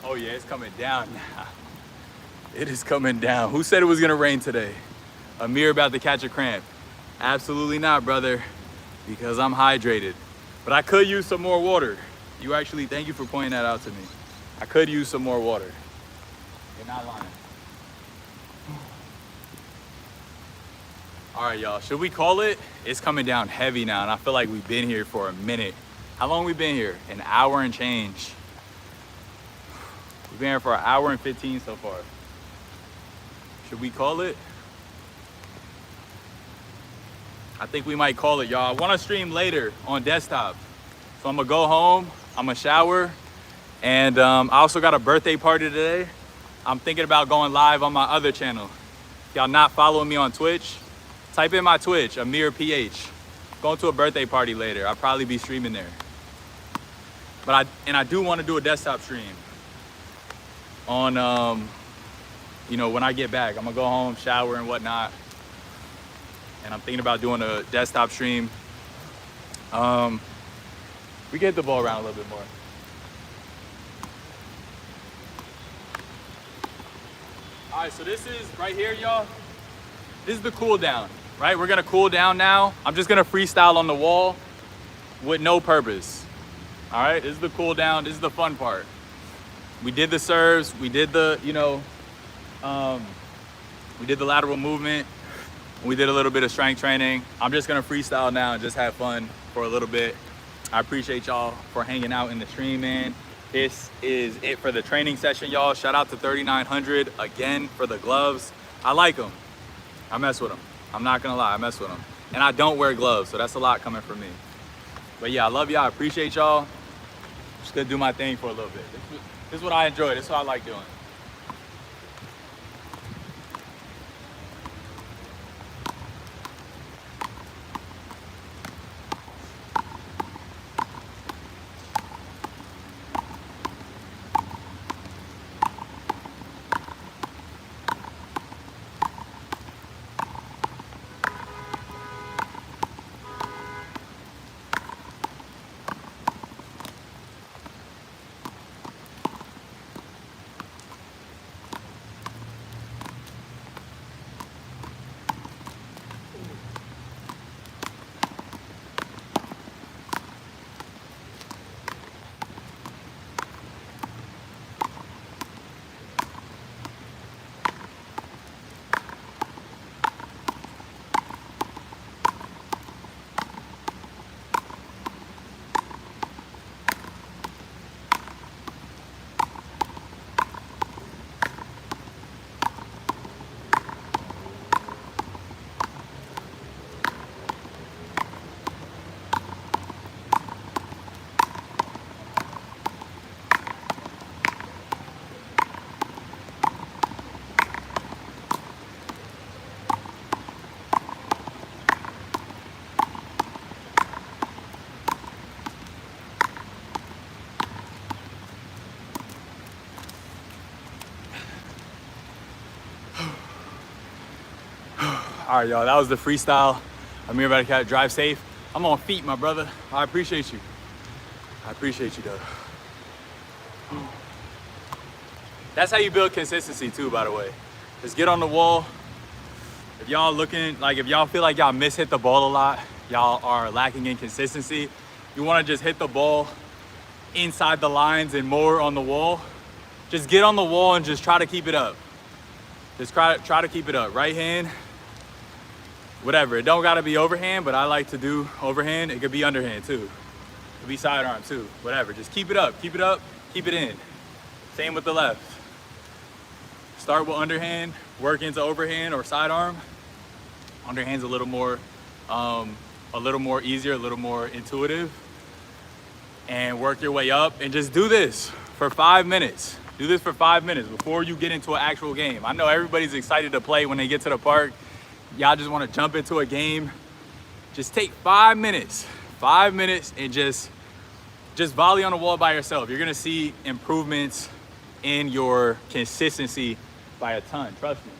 Oh yeah, it's coming down now. It is coming down. Who said it was gonna rain today? Amir about to catch a cramp. Absolutely not, brother, because I'm hydrated. But I could use some more water. You actually, thank you for pointing that out to me. I could use some more water. You're not lying. All right, y'all, should we call it? It's coming down heavy now, and I feel like we've been here for a minute. How long we been here? An hour and change. We've been here for an hour and 15 so far. Should we call it? I think we might call it, y'all. I want to stream later on desktop. So I'm gonna go home, I'm gonna shower, and I also got a birthday party today. I'm thinking about going live on my other channel. If y'all not following me on Twitch, type in my Twitch, Amir PH. Going to a birthday party later. I'll probably be streaming there. But I do want to do a desktop stream on, you know, when I get back. I'm gonna go home, shower and whatnot. And I'm thinking about doing a desktop stream. We get the ball around a little bit more. All right, so this is right here, y'all. This is the cool down, right? We're gonna cool down now. I'm just gonna freestyle on the wall with no purpose. All right, this is the cool down. This is the fun part. We did the serves. We did the, you know, we did the lateral movement. We did a little bit of strength training. I'm just gonna freestyle now and just have fun for a little bit. I appreciate y'all for hanging out in the stream, man. This is it for the training session, y'all. Shout out to 3900 again for the gloves. I like them. I mess with them. I'm not gonna lie, I mess with them. And I don't wear gloves, so that's a lot coming from me. But yeah, I love y'all, I appreciate y'all. Just gonna do my thing for a little bit. This is what I enjoy, this is what I like doing. All right, y'all, that was the freestyle. I'm here about to drive safe. I'm on feet, my brother. I appreciate you. I appreciate you, though. That's how you build consistency too, by the way. Just get on the wall. If y'all looking, like if y'all feel like y'all hit the ball a lot, y'all are lacking in consistency, you wanna just hit the ball inside the lines and more on the wall. Just get on the wall and just try to keep it up. Just try to keep it up. Right hand, whatever. It don't gotta be overhand, but I like to do overhand. It could be underhand too. It could be sidearm too, whatever. Just keep it up, keep it up, keep it in. Same with the left. Start with underhand, work into overhand or sidearm. Underhand's a little more easier, a little more intuitive. And work your way up and just do this for 5 minutes. Do this for 5 minutes before you get into an actual game. I know everybody's excited to play when they get to the park. Y'all just want to jump into a game. Just take 5 minutes, and just volley on the wall by yourself. You're gonna see improvements in your consistency by a ton, trust me.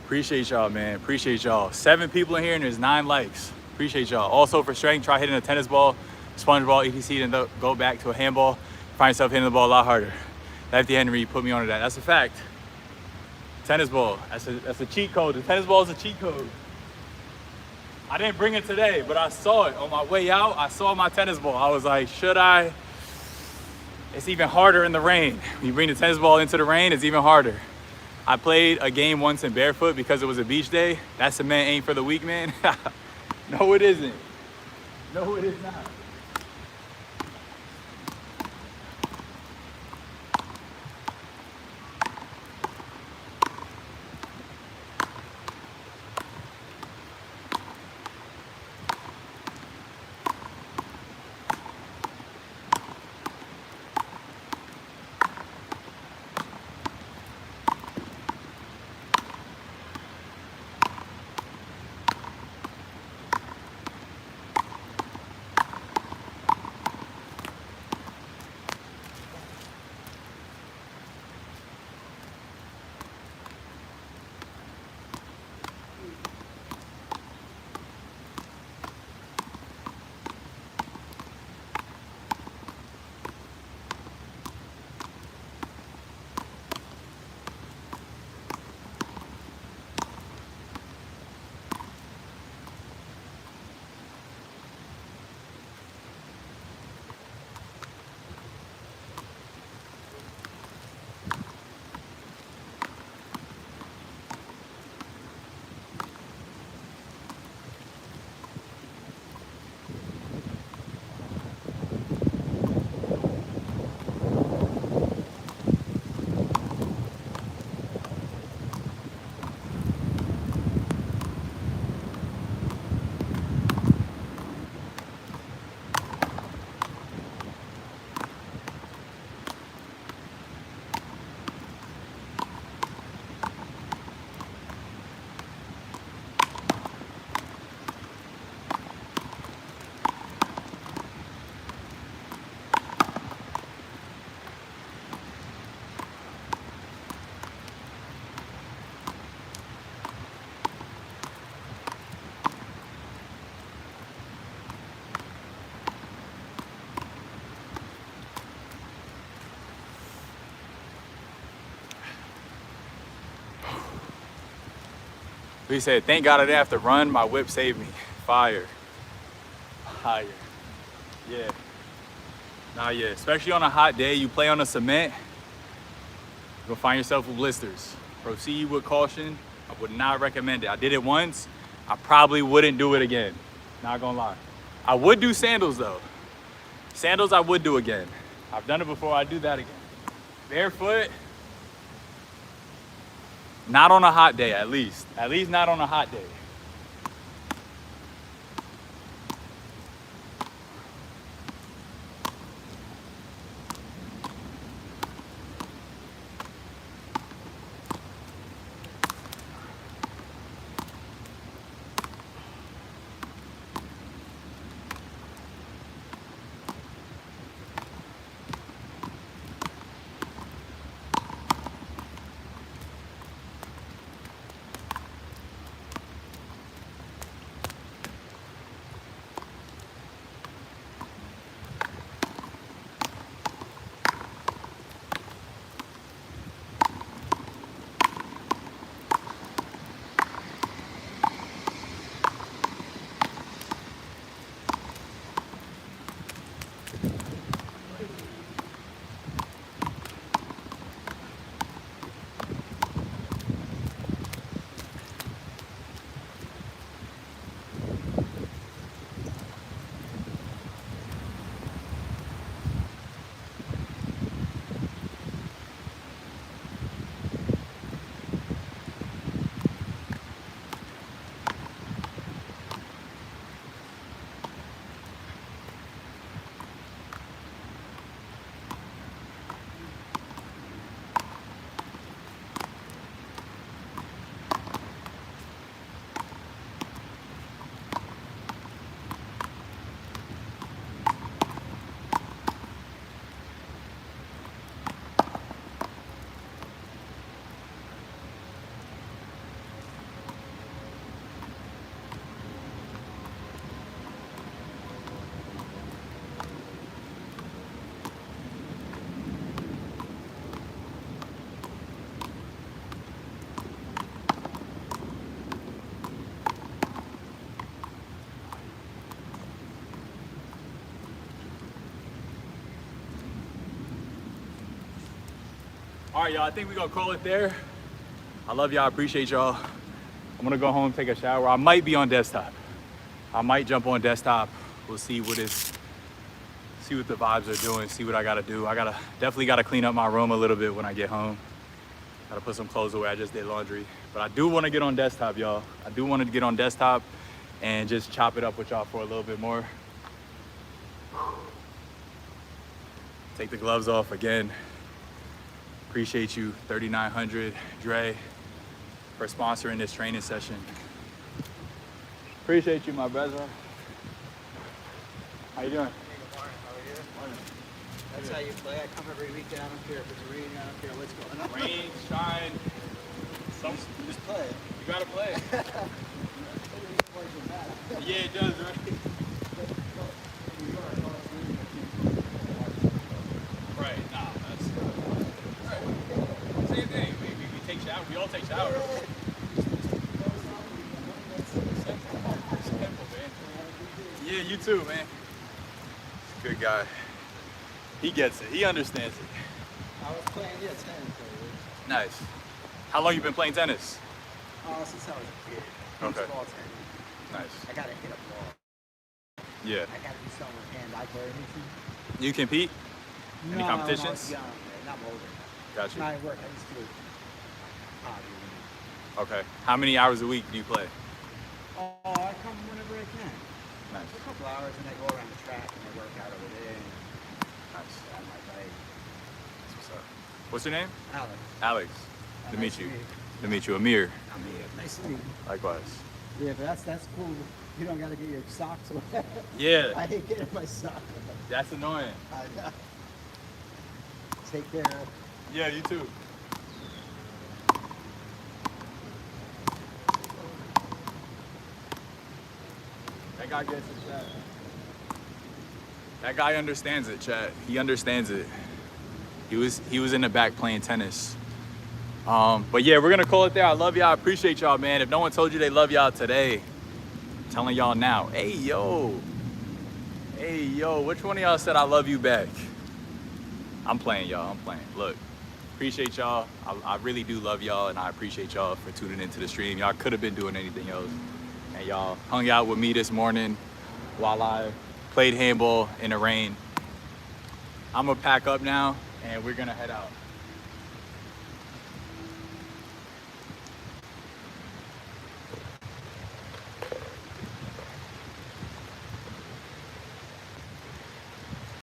Appreciate y'all, man. Appreciate y'all. 7 people in here and there's 9 likes. Appreciate y'all. Also for strength, try hitting a tennis ball, sponge ball, etc. and go back to a handball. Find yourself hitting the ball a lot harder. Lefty Henry put me onto that. That's a fact. Tennis ball. That's a cheat code. The tennis ball is a cheat code. I didn't bring it today, but I saw it on my way out. I saw my tennis ball. I was like, should I? It's even harder in the rain. When you bring the tennis ball into the rain, it's even harder. I played a game once in barefoot because it was a beach day. That cement ain't for the weak, man. No, it isn't. No, it is not. He said, thank God I didn't have to run. My whip saved me. Fire. Fire. Yeah. Nah, yeah. Especially on a hot day, you play on the cement, you'll find yourself with blisters. Proceed with caution. I would not recommend it. I did it once. I probably wouldn't do it again. Not gonna lie. I would do sandals though. Sandals I would do again. I've done it before, I'd do that again. Barefoot, not on a hot day at least. At least not on a hot day. All right, y'all, I think we're gonna call it there. I love y'all, I appreciate y'all. I'm gonna go home, take a shower. I might be on desktop. I might jump on desktop. We'll see what the vibes are doing, see what I gotta do. Definitely gotta clean up my room a little bit when I get home. Gotta put some clothes away, I just did laundry. But I do wanna get on desktop, y'all. I do wanna get on desktop and just chop it up with y'all for a little bit more. Take the gloves off again. Appreciate you, 3900 Dre, for sponsoring this training session. Appreciate you, my brother. How you doing? That's how you play. I come every weekend. I don't care if it's raining. I don't care what's going on. Rain, shine, just play. You gotta play. Yeah, it does, right? Right, nah, that's right. Same thing. We take showers. We all take showers. Simple, man. Yeah, you too, man. Good guy. He gets it. He understands it. I was playing tennis. Nice. How long you been playing tennis? Since I was a kid. Okay. Baseball, tennis. Nice. I gotta hit a ball. Yeah. I gotta do something with hands. I play anything. You compete? Any competitions? No, I was young, man. Not older. Gotcha. When I work, I used to do hobby. Okay. How many hours a week do you play? Oh, I come whenever I can. Nice. A couple hours and I go around the track and I work out over there. Nice. On my bike. That's what's up. What's your name? Alex. Alex. Nice to meet you. To meet you. Amir. I'm here. Nice to meet you. Likewise. Yeah, but that's cool. You don't gotta get your socks wet. Yeah. I hate getting my socks wet. That's annoying. I know. Take care. Yeah, you too. That guy gets it, chat. That guy understands it, chat. He understands it. He was in the back playing tennis. But yeah, we're gonna call it there. I love y'all. I appreciate y'all, man. If no one told you they love y'all today, I'm telling y'all now. Hey yo, which one of y'all said I love you back? I'm playing, y'all. I'm playing. Look, appreciate y'all. I really do love y'all, and I appreciate y'all for tuning into the stream. Y'all could have been doing anything else, and y'all hung out with me this morning while I played handball in the rain. I'm gonna pack up now, and we're gonna head out.